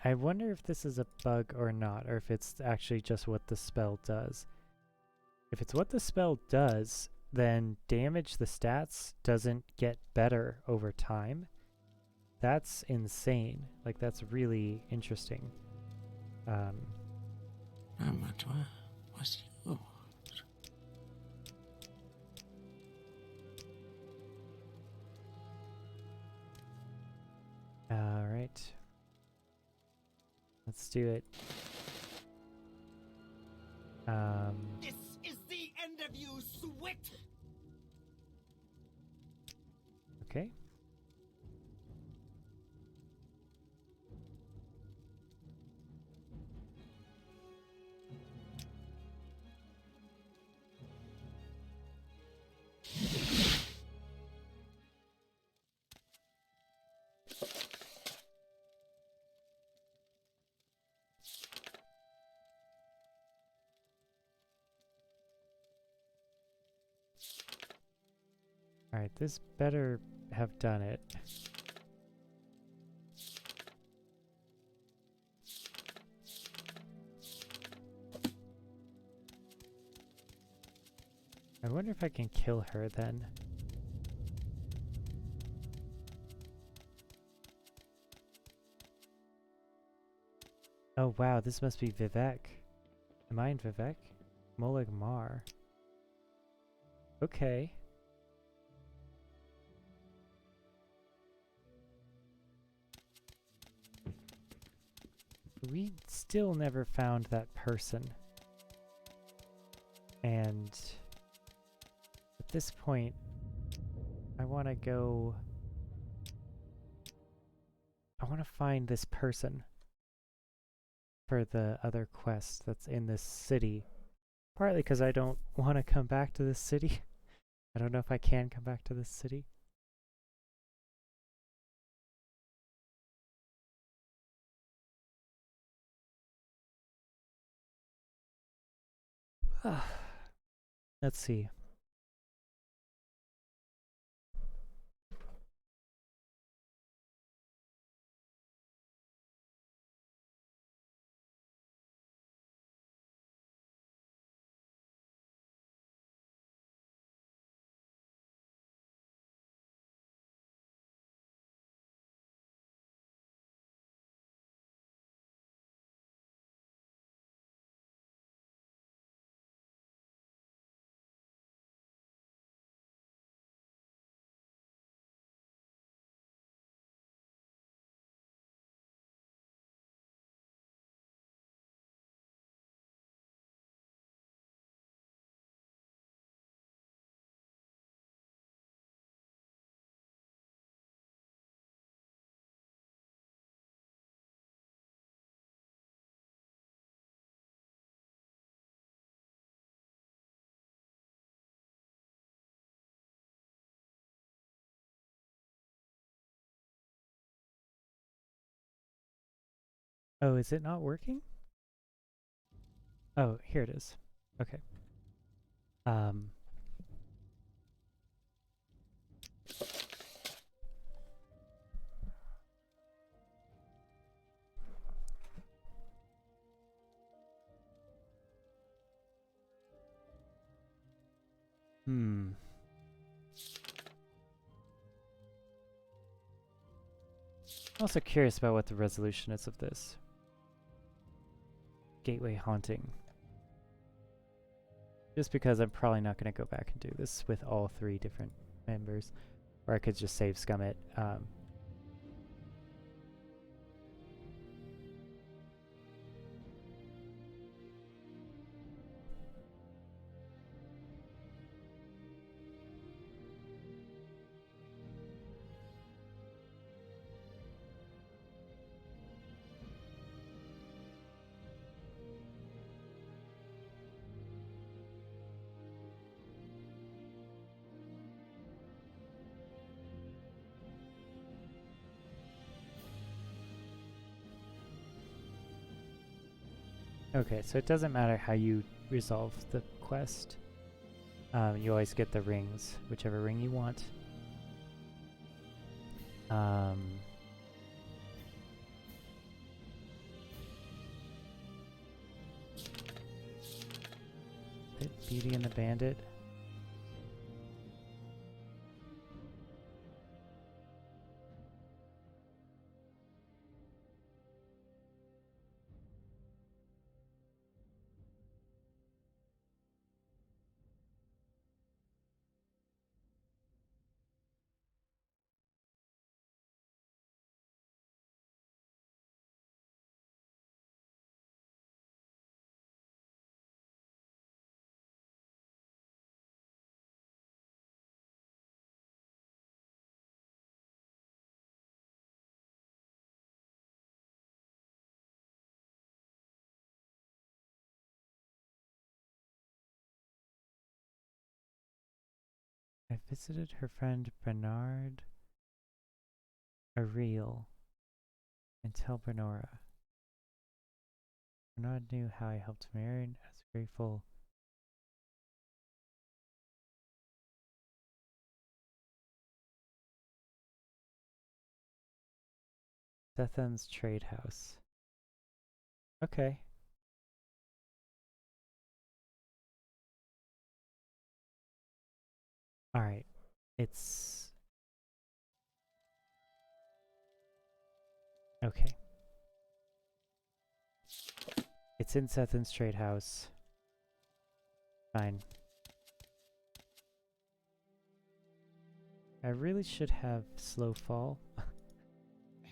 [SPEAKER 1] I wonder if this is a bug or not, or if it's actually just what the spell does. If it's what the spell does, then damage the stats doesn't get better over time. That's insane. Like, that's really interesting.
[SPEAKER 5] Amatwa was yours.
[SPEAKER 1] Alright. Let's do it.
[SPEAKER 2] This is the end of you, Swit!
[SPEAKER 1] Okay. Alright, this better have done it. I wonder if I can kill her then. Oh wow, this must be Vivek. Am I in Vivek? Molag Mar. Okay. We still never found that person. And at this point, I want to go... I want to find this person for the other quest that's in this city. Partly because I don't want to come back to this city. I don't know if I can come back to this city. Let's see. Oh, is it not working? Oh, here it is. Okay. I'm also curious about what the resolution is of this. Gateway haunting. Just because I'm probably not going to go back and do this with all 3 different members. Or I could just save scum it. Okay, so it doesn't matter how you resolve the quest. You always get the rings, whichever ring you want. Beauty and the Bandit. I visited her friend Bernard Ariel and tell Bernora. Bernard knew how I helped Mary and was grateful. Setham's Trade House. Okay. Alright. It's... Okay. It's in Setham's Trade House. Fine. I really should have slow fall.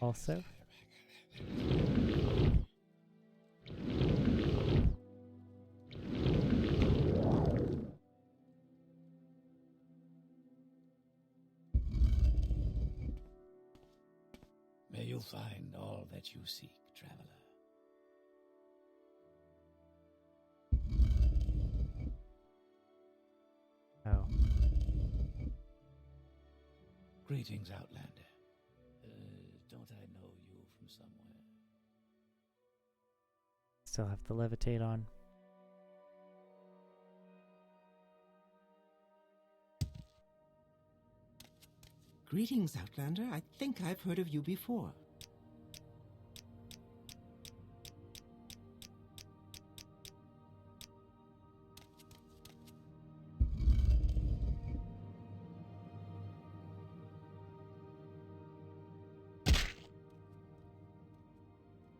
[SPEAKER 1] Also.
[SPEAKER 5] find all that you seek, traveler.
[SPEAKER 1] Oh.
[SPEAKER 5] Greetings, Outlander. Don't I know you from somewhere?
[SPEAKER 1] Still have the levitate on.
[SPEAKER 6] Greetings, Outlander. I think I've heard of you before.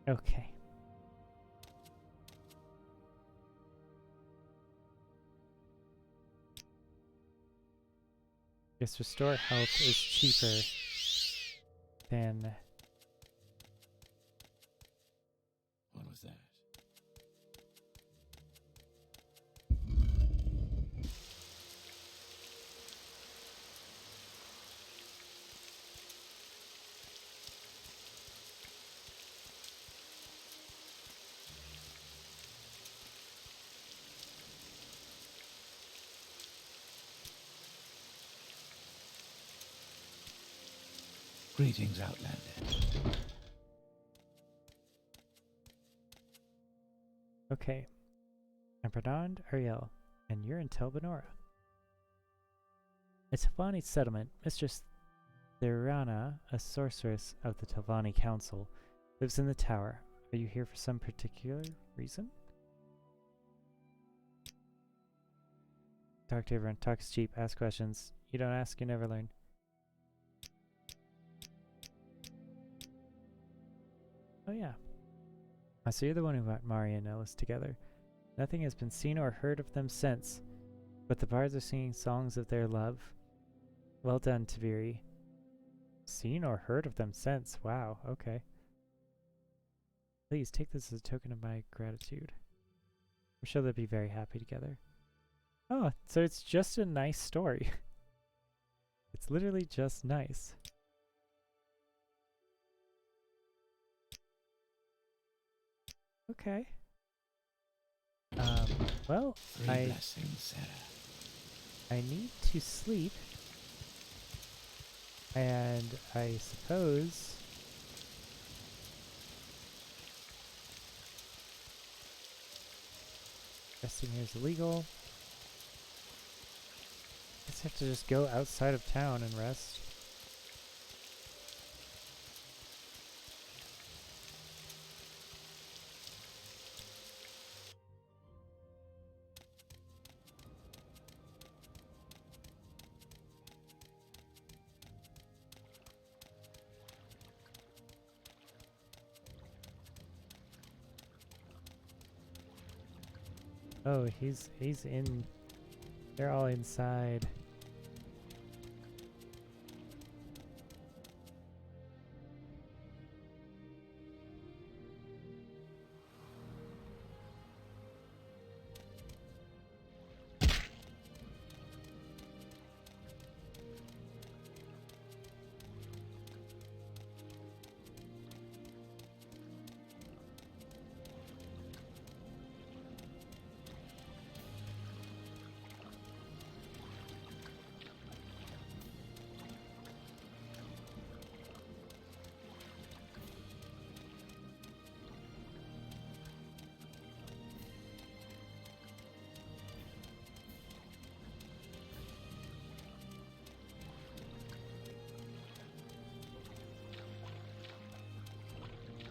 [SPEAKER 1] Okay. Guess restore health is cheaper than...
[SPEAKER 5] What was that? Greetings, Outlander.
[SPEAKER 1] Okay. I'm Bernard Ariel, and you're in Tel Benora. A Telvanni settlement, Mistress Thirana, a sorceress of the Telvanni Council, lives in the tower. Are you here for some particular reason? Talk to everyone. Talk is cheap. Ask questions. You don't ask, you never learn. Oh yeah. So you're the one who brought Mari and Ellis together. Nothing has been seen or heard of them since, but the bards are singing songs of their love. Well done, Taviri. Seen or heard of them since? Wow, okay. Please take this as a token of my gratitude. I'm sure they'll be very happy together. Oh, so it's just a nice story. It's literally just nice. Okay. Well, I need to sleep. And I suppose resting here is illegal. Guess I have to just go outside of town and rest. Oh, he's in. They're all inside.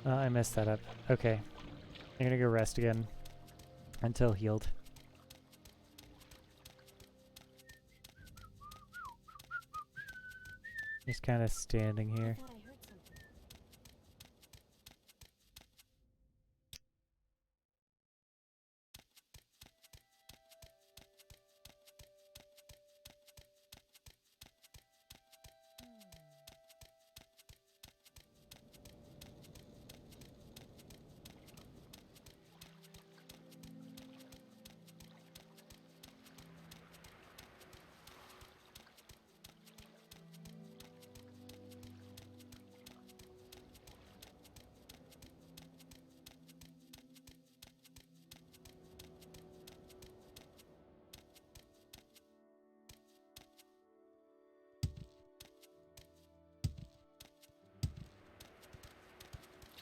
[SPEAKER 1] I messed that up. Okay. I'm gonna go rest again until healed. Just kind of standing here.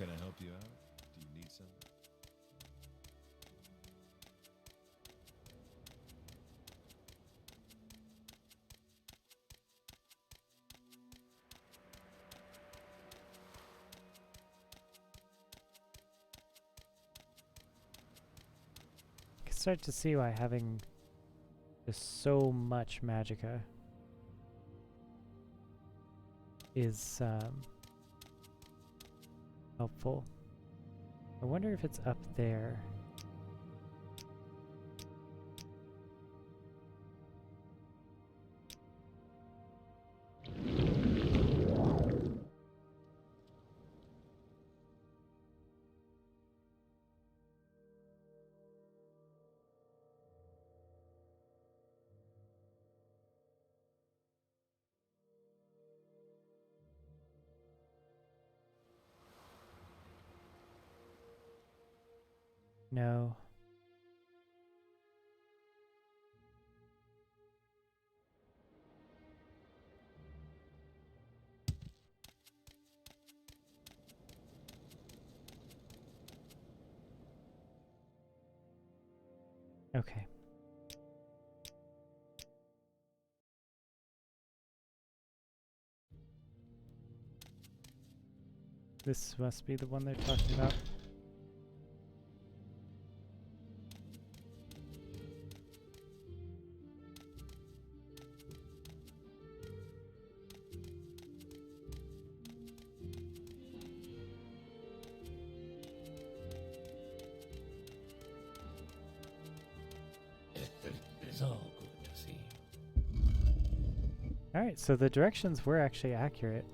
[SPEAKER 7] Can I help you out? Do you need some?
[SPEAKER 1] I can start to see why having just so much magicka is helpful. I wonder if it's up there. No. Okay. This must be the one they're talking about.
[SPEAKER 5] It's all good to see you.
[SPEAKER 1] Alright, so the directions were actually accurate.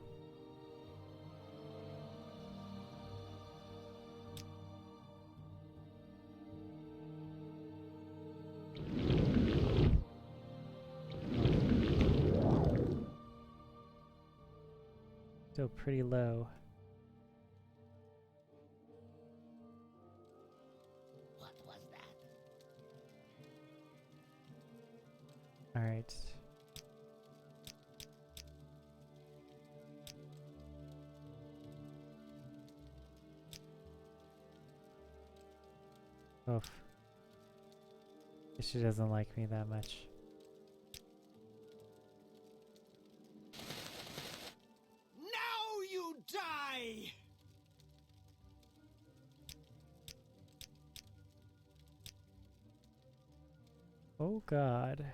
[SPEAKER 1] Still pretty low.
[SPEAKER 5] What was that?
[SPEAKER 1] Alright. Oof. She doesn't like me that much.
[SPEAKER 2] Now you die!
[SPEAKER 1] Oh god.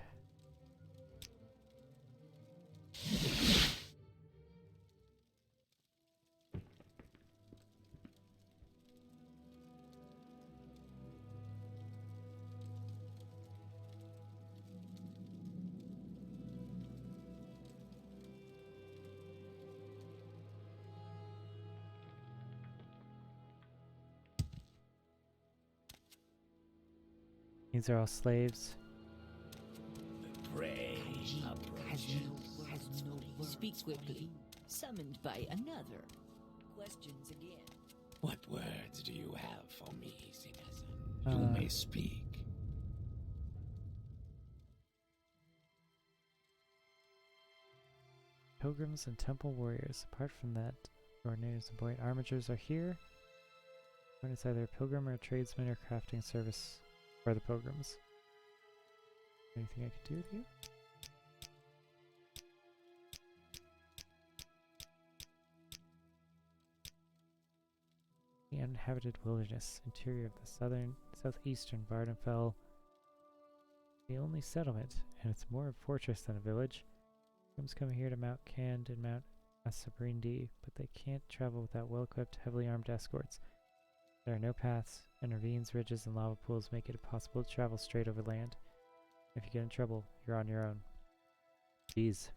[SPEAKER 1] These are all slaves.
[SPEAKER 5] The prey approaches.
[SPEAKER 8] Speak quickly. Summoned by another. Questions again.
[SPEAKER 5] What words do you have for me, citizen? You
[SPEAKER 1] Uh.
[SPEAKER 5] may speak.
[SPEAKER 1] Pilgrims and temple warriors. Apart from that, ordinators and buoyant armatures are here. When it's either a pilgrim or a tradesman or crafting service for the pilgrims. Anything I could do with you? The uninhabited wilderness, interior of the southeastern Vardenfell. The only settlement, and it's more a fortress than a village. Pilgrims come here to Mount Cand and Mount Asabrindi, but they can't travel without well-equipped, heavily armed escorts. There are no paths, and ravines, ridges, and lava pools make it impossible to travel straight over land. If you get in trouble, you're on your own. Jeez.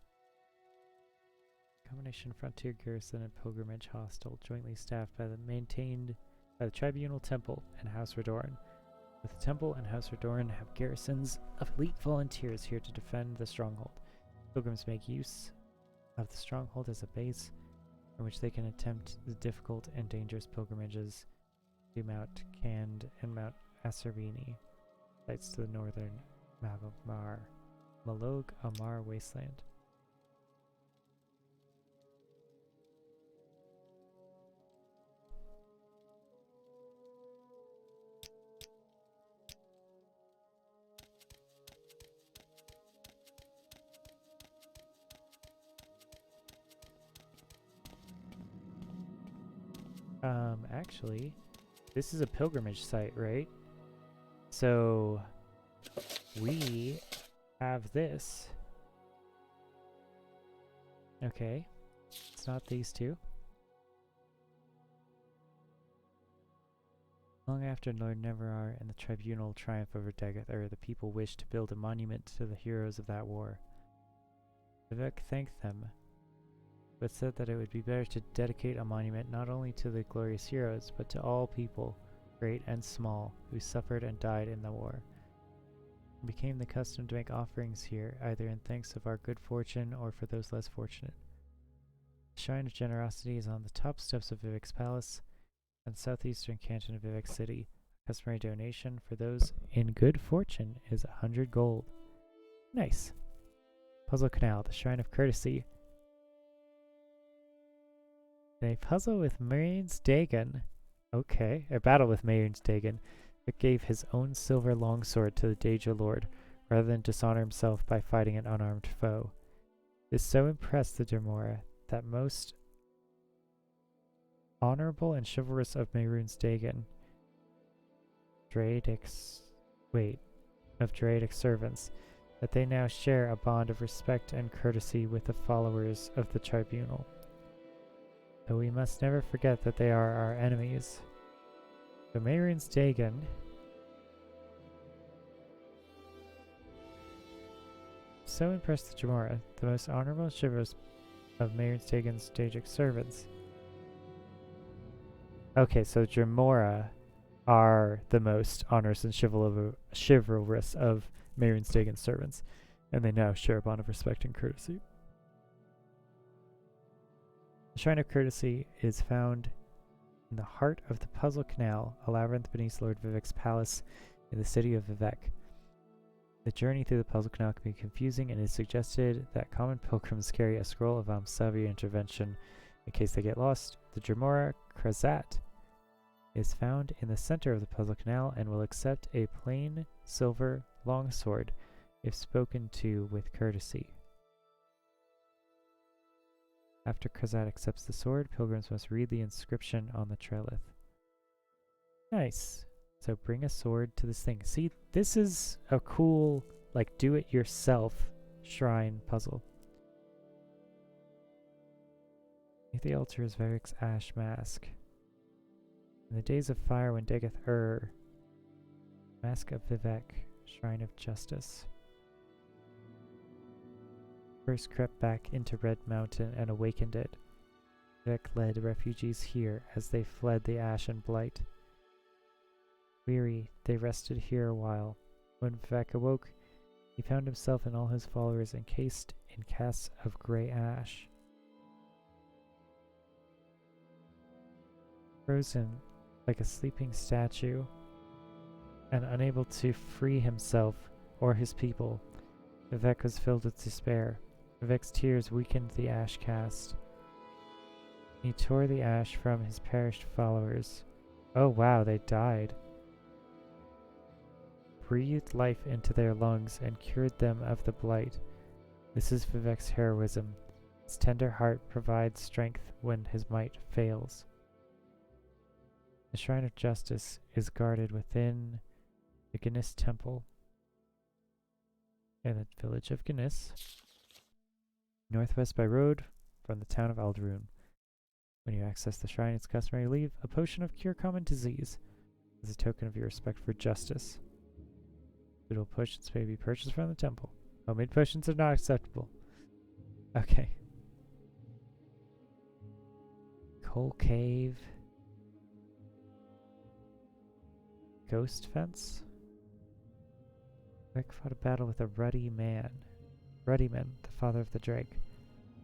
[SPEAKER 1] Combination frontier garrison and pilgrimage hostel, jointly staffed by the Tribunal Temple and House Redorn. Both the Temple and House Redorn have garrisons of elite volunteers here to defend the stronghold. Pilgrims make use of the stronghold as a base from which they can attempt the difficult and dangerous pilgrimages to Mount Cand and Mount Asarini, sites to the northern Malog Amar wasteland. Actually, this is a pilgrimage site, right? So we have this. Okay. It's not these two. Long after Lord Neverar and the tribunal triumph over Dagoth, the people wished to build a monument to the heroes of that war. Vivek thanked them, but said that it would be better to dedicate a monument not only to the glorious heroes, but to all people, great and small, who suffered and died in the war. It became the custom to make offerings here, either in thanks of our good fortune or for those less fortunate. The Shrine of Generosity is on the top steps of Vivek's palace, and southeastern canton of Vivek City. A customary donation for those in good fortune is 100 gold. Nice. Puzzle Canal, the Shrine of Courtesy. In a puzzle with Marine's Dagon. Okay, a battle with Marine's Dagon, that gave his own silver longsword to the Danger Lord, rather than dishonor himself by fighting an unarmed foe. This so impressed the Dermora that most honorable and chivalrous of Mehrunes Dagon, Draidic servants, that they now share a bond of respect and courtesy with the followers of the tribunal. Though we must never forget that they are our enemies. So Mehrunes Dagon so impressed the Jamora, the most honorable and chivalrous of Mehrunes Dagon's Draidic servants. Okay, so Jamora are the most honorous and chivalrous of Mehrunes Dagon's servants, and they now share a bond of respect and courtesy. The Shrine of Courtesy is found in the heart of the Puzzle Canal, a labyrinth beneath Lord Vivek's palace in the city of Vivek. The journey through the Puzzle Canal can be confusing, and it is suggested that common pilgrims carry a scroll of Amsavi intervention in case they get lost. The Jamora Krazat is found in the center of the Puzzle Canal and will accept a plain silver longsword if spoken to with courtesy. After Krazat accepts the sword, pilgrims must read the inscription on the trellis. Nice. So bring a sword to this thing. See, this is a cool, like, do-it-yourself shrine puzzle. Beneath the altar is Vivek's ash mask. In the days of fire when Dagoth Mask of Vivek, Shrine of Justice. First crept back into Red Mountain and awakened it. Vivek led refugees here as they fled the ash and blight. Weary, they rested here a while. When Vivek awoke, he found himself and all his followers encased in casks of grey ash. Frozen like a sleeping statue, and unable to free himself or his people, Vivek was filled with despair. Vivek's tears weakened the ash cast. He tore the ash from his perished followers. Oh wow, they died. Breathed life into their lungs and cured them of the blight. This is Vivek's heroism. His tender heart provides strength when his might fails. The Shrine of Justice is guarded within the Gniss Temple in the village of Gniss, northwest by road from the town of Alderun. When you access the shrine, it's customary to leave a potion of cure common disease as a token of your respect for justice. Suitable potions may be purchased from the temple. Homemade potions are not acceptable. Okay. Coal Cave. Ghost Fence? Vivek fought a battle with a Ruddy Man, the father of the Drake.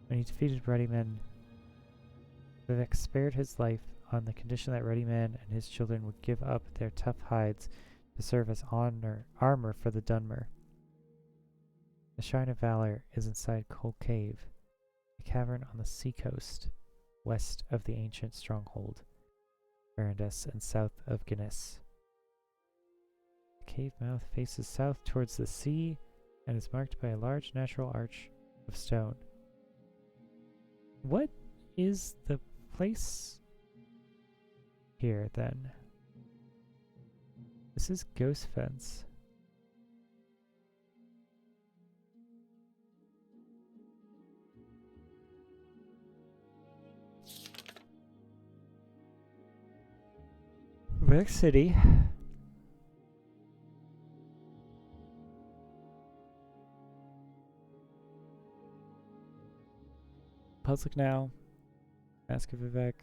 [SPEAKER 1] When he defeated Ruddy Man, Vivek spared his life on the condition that Ruddy Man and his children would give up their tough hides to serve as armor for the Dunmer. The Shrine of Valor is inside Coal Cave, a cavern on the seacoast, west of the ancient stronghold, Verandus, and south of Gniss. The cave mouth faces south towards the sea and is marked by a large natural arch of stone. What is the place here then. This is Ghost Fence. Vex City. Puzzle now. Mask of Vivek.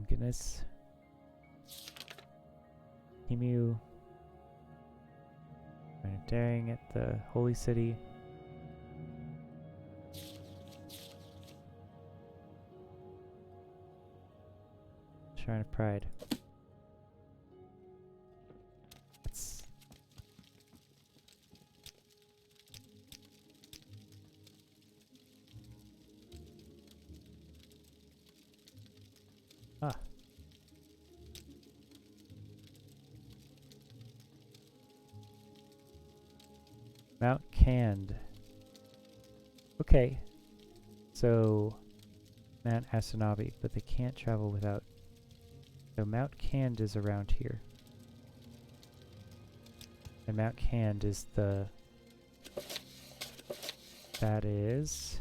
[SPEAKER 1] Goodness. Emu. Daring at the Holy City. Shrine of Pride. It's Mount Cand. Okay. So Mount Asanabi, but they can't travel without. So Mount Cand is around here. And Mount Cand is the... That is...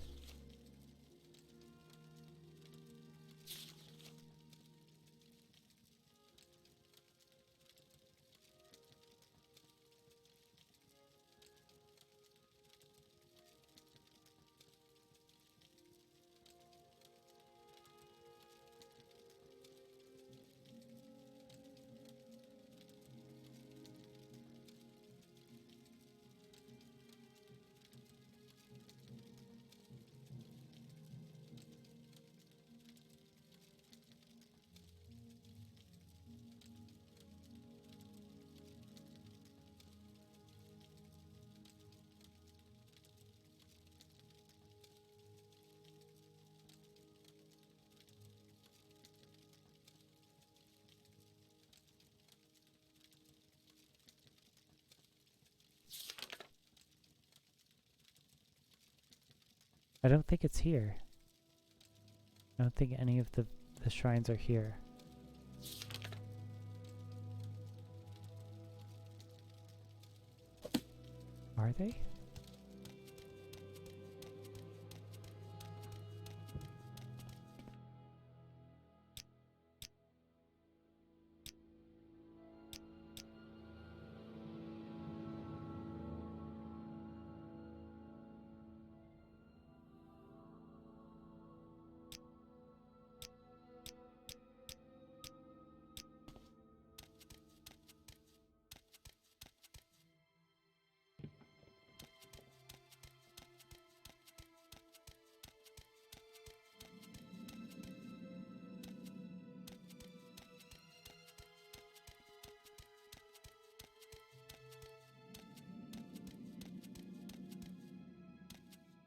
[SPEAKER 1] I don't think it's here. I don't think any of the shrines are here. Are they?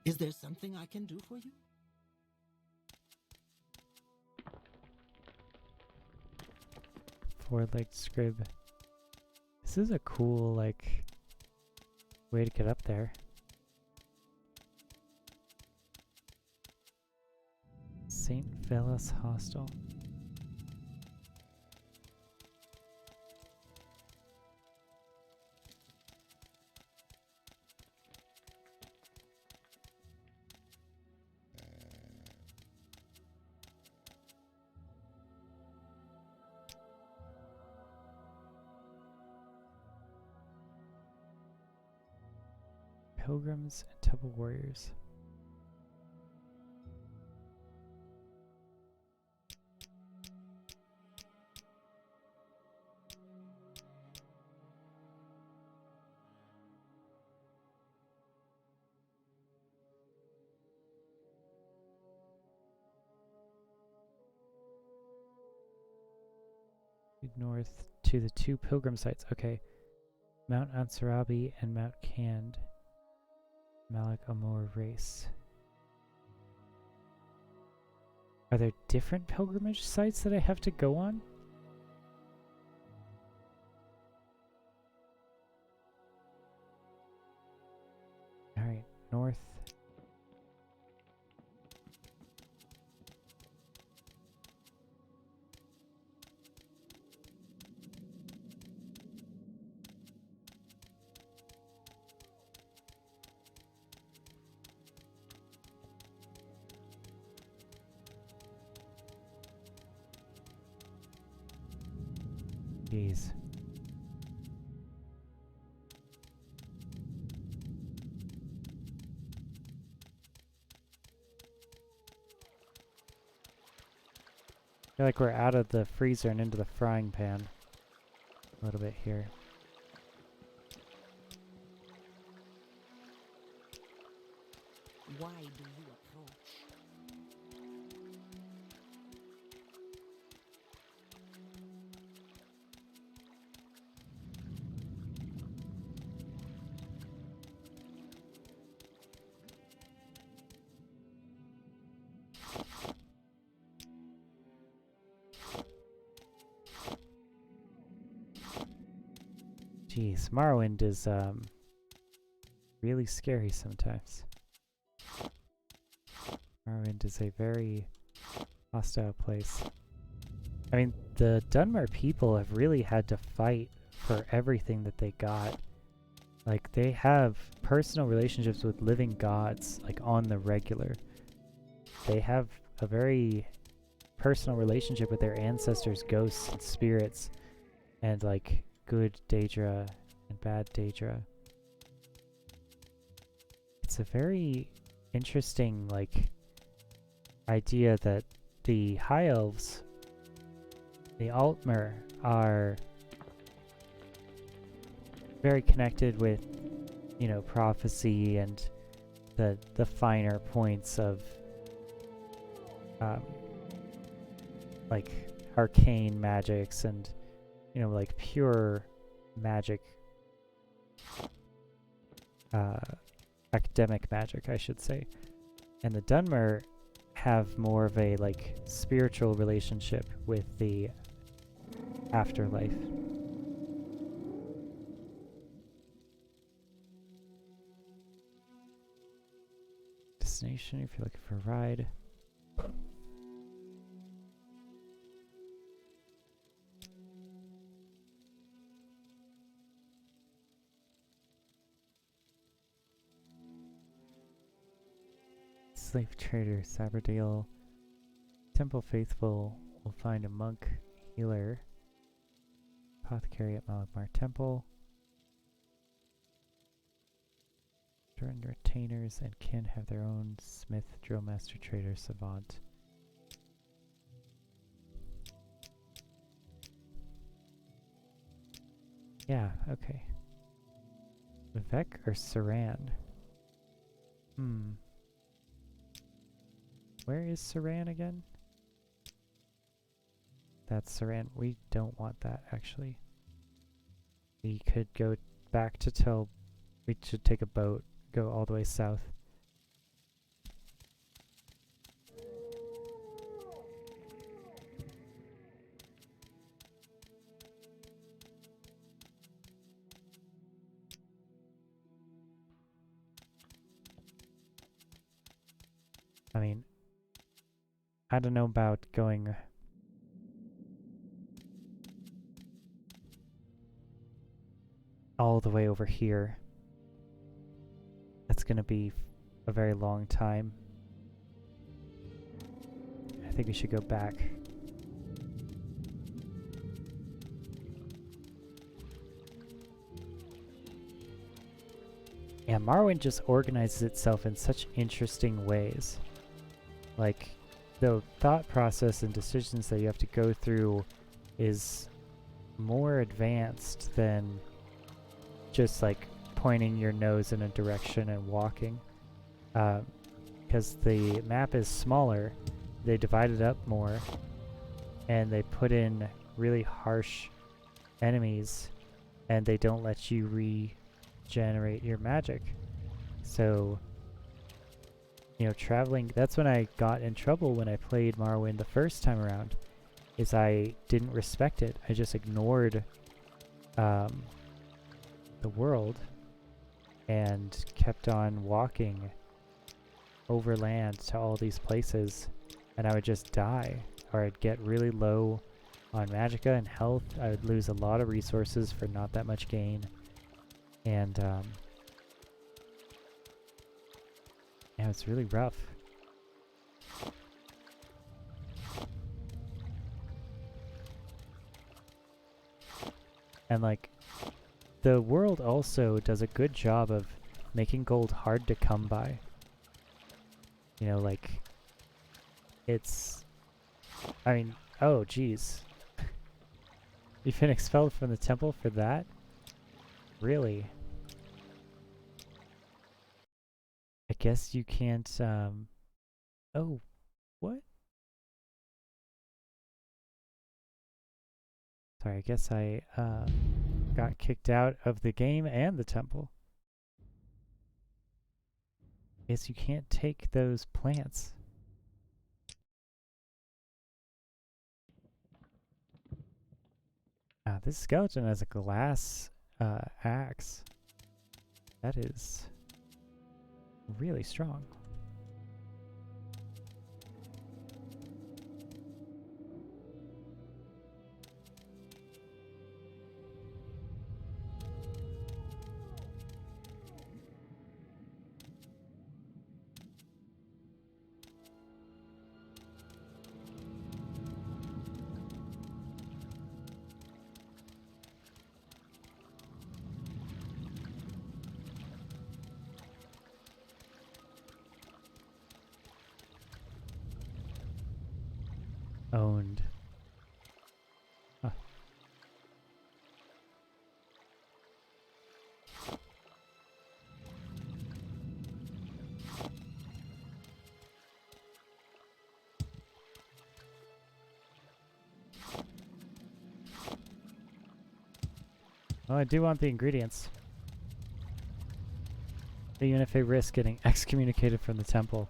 [SPEAKER 6] Is there something I can do for you?
[SPEAKER 1] Four-legged scrib. This is a cool, like, way to get up there. St. Velas Hostel. Pilgrims and Temple Warriors. North to the two pilgrim sites. Okay. Mount Ansarabi and Mount Cand. Malik Amor race. Are there different pilgrimage sites that I have to go on? Alright, north. Jeez. I feel like we're out of the freezer and into the frying pan a little bit here.
[SPEAKER 8] Why do you approach?
[SPEAKER 1] Jeez, Morrowind is really scary sometimes. Morrowind is a very hostile place. I mean, the Dunmer people have really had to fight for everything that they got. Like, they have personal relationships with living gods, like, on the regular. They have a very personal relationship with their ancestors, ghosts, and spirits, and, like, good Daedra and bad Daedra. It's a very interesting, like, idea that the High Elves, the Altmer, are very connected with, you know, prophecy and the finer points of like arcane magics and, you know, like pure magic, academic magic, I should say. And the Dunmer have more of a, like, spiritual relationship with the afterlife. Destination if you're looking for a ride. Slave trader, Saberdale. Temple faithful will find a monk healer. Apothecary at Maligmar Temple. Certain retainers and kin have their own smith, drillmaster, trader, savant. Yeah, okay. Vivek or Saran? Where is Saran again? That's Saran. We don't want that, actually. We could go back to Tel. We should take a boat, go all the way south. I mean, I don't know about going all the way over here. That's gonna be a very long time. I think we should go back. Yeah, Morrowind just organizes itself in such interesting ways. Like, the thought process and decisions that you have to go through is more advanced than just like pointing your nose in a direction and walking. Because the map is smaller, they divide it up more, and they put in really harsh enemies, and they don't let you regenerate your magic. So, you know, traveling, that's when I got in trouble when I played Morrowind the first time around, is I didn't respect it. I just ignored the world and kept on walking overland to all these places, and I would just die, or I'd get really low on magicka and health. I would lose a lot of resources for not that much gain, and yeah, it's really rough. And like, the world also does a good job of making gold hard to come by. You know, like, it's, I mean, oh geez. You've been expelled from the temple for that? Really? I guess you can't, oh, what? Sorry, I guess I, got kicked out of the game and the temple. Guess you can't take those plants. This skeleton has a glass, axe. That is really strong. Owned. Huh. Well, I do want the ingredients. Even if I risk getting excommunicated from the temple.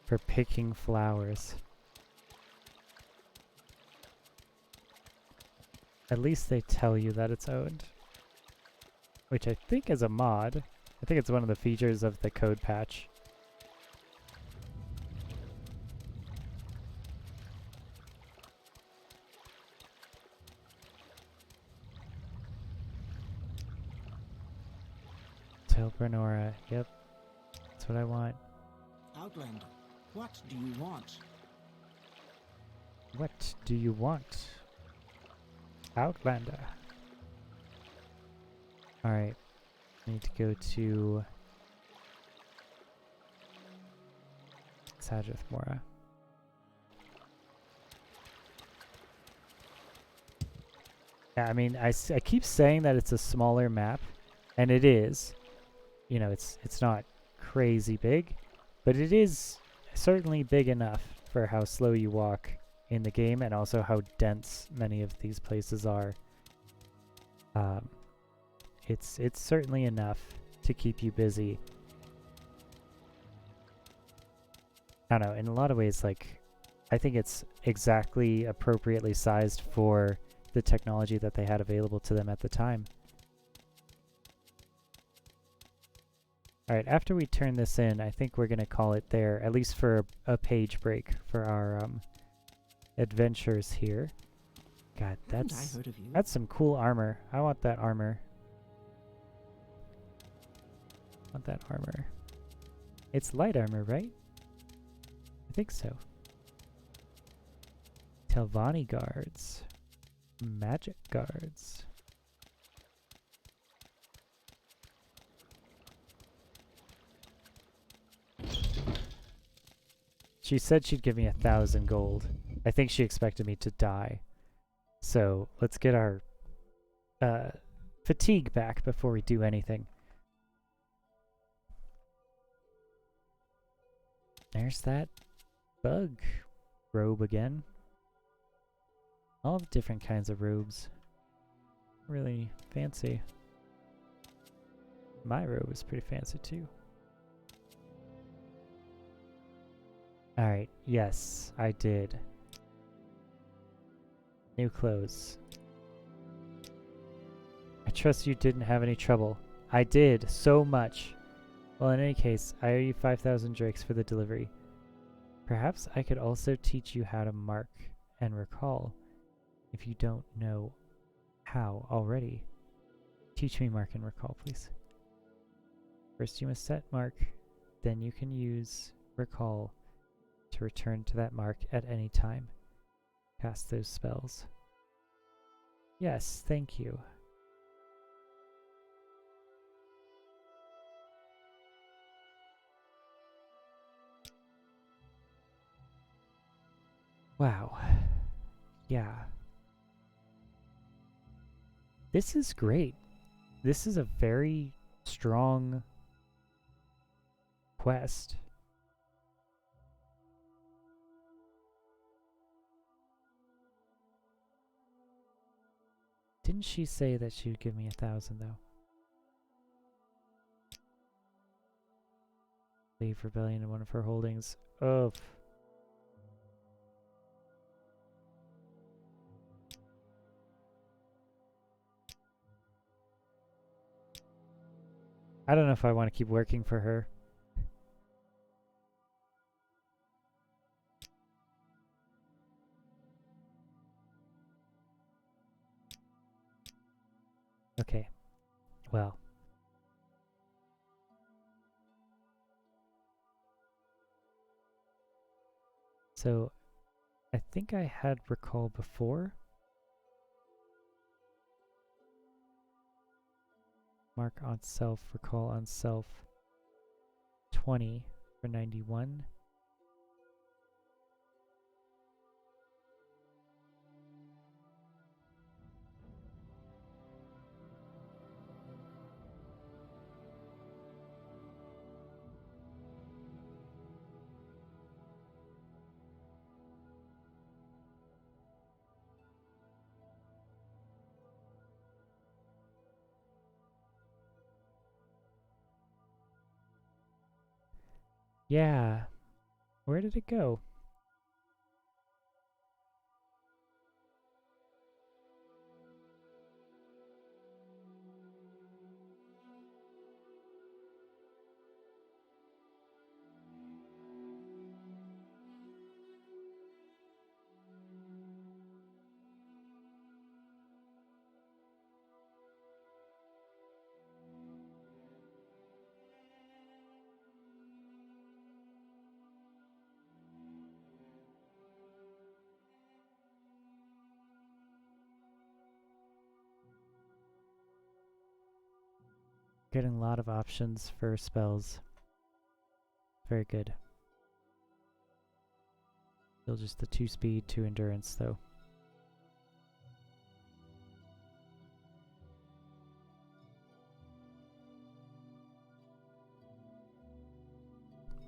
[SPEAKER 1] For picking flowers. At least they tell you that it's owned. Which I think is a mod. I think it's one of the features of the code patch. Telprenora, yep. That's what I want.
[SPEAKER 6] Outlander, what do you want?
[SPEAKER 1] What do you want? Outlander. Alright. I need to go to Sajith Mora. Yeah, I mean, I keep saying that it's a smaller map, and it is. You know, it's not crazy big, but it is certainly big enough for how slow you walk in the game and also how dense many of these places are. It's certainly enough to keep you busy. I don't know, in a lot of ways, like, I think it's exactly appropriately sized for the technology that they had available to them at the time. Alright, after we turn this in, I think we're going to call it there, at least for a page break for our adventures here. God, that's some cool armor. I want that armor. I want that armor. It's light armor, right? I think so. Telvanni guards. Magic guards. She said she'd give me 1,000 gold. I think she expected me to die. So let's get our fatigue back before we do anything. There's that bug robe again. All the different kinds of robes. Really fancy. My robe is pretty fancy too. Alright, yes, I did. New clothes. I trust you didn't have any trouble. I did, so much. Well, in any case, I owe you 5,000 drakes for the delivery. Perhaps I could also teach you how to mark and recall, if you don't know how already. Teach me mark and recall, please. First you must set mark, then you can use recall to return to that mark at any time. Cast those spells. Yes, thank you. Wow. Yeah. This is great. This is a very strong quest. Didn't she say that she would give me 1,000 though? Leave rebellion in one of her holdings. Oh. I don't know if I want to keep working for her. Okay. Well. So, I think I had recall before. Mark on self, recall on self. 20 for 91. Yeah. Where did it go? Getting a lot of options for spells. Very good. Still just the 2 speed, 2 endurance though.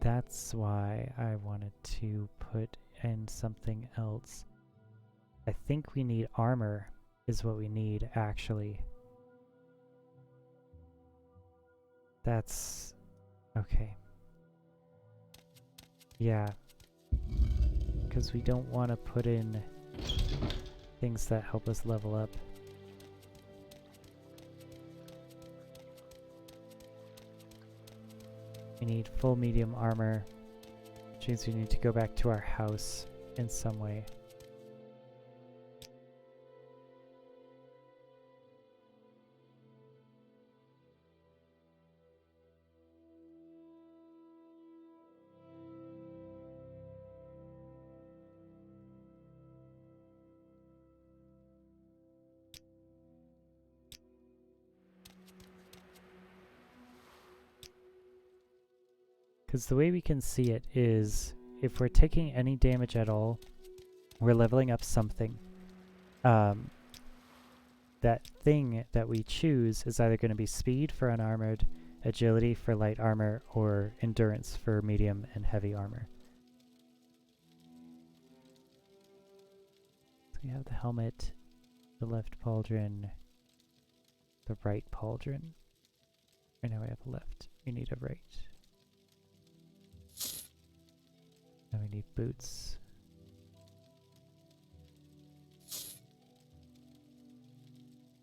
[SPEAKER 1] That's why I wanted to put in something else. I think we need armor is what we need actually. That's okay. Yeah. Because we don't want to put in things that help us level up. We need full medium armor, which means we need to go back to our house in some way. Because the way we can see it is, if we're taking any damage at all, we're leveling up something. That thing that we choose is either going to be speed for unarmored, agility for light armor, or endurance for medium and heavy armor. So we have the helmet, the left pauldron, the right pauldron. Right now we have a left. We need a right. Now we need boots.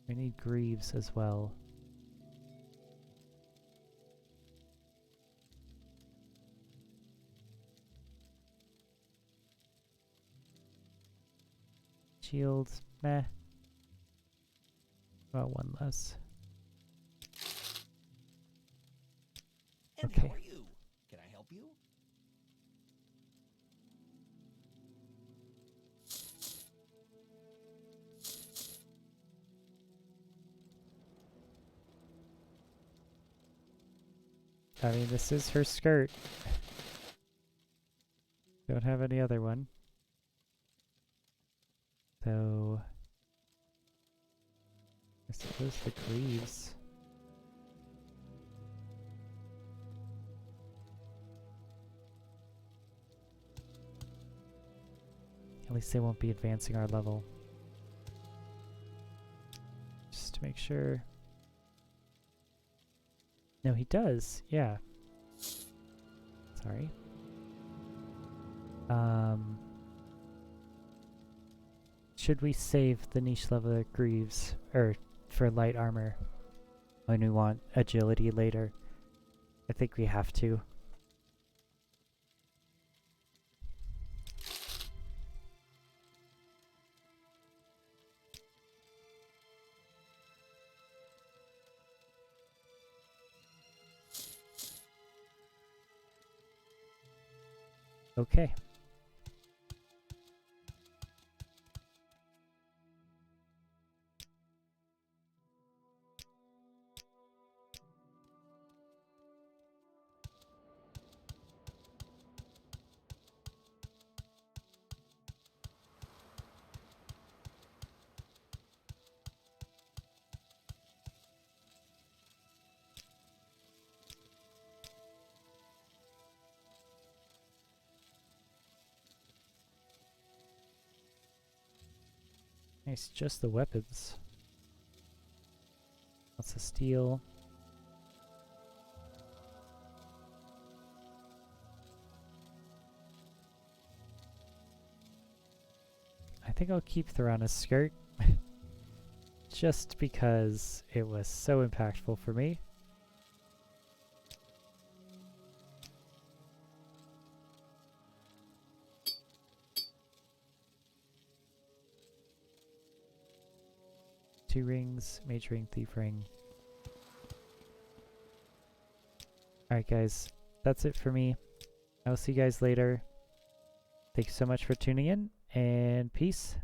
[SPEAKER 1] We need greaves as well. Shields, meh. Well, one less.
[SPEAKER 2] And
[SPEAKER 1] Okay.
[SPEAKER 2] how are you? Can I help you?
[SPEAKER 1] I mean, this is her skirt. Don't have any other one. So, I suppose the greaves. At least they won't be advancing our level. Just to make sure. No, he does. Yeah. Sorry. Should we save the niche level greaves or for light armor when we want agility later? I think we have to. Okay. Nice, just the weapons. Lots of steel. I think I'll keep Thorana's skirt. Just because it was so impactful for me. Two rings, mage ring, thief ring. Alright guys, that's it for me. I will see you guys later. Thank you so much for tuning in, and peace.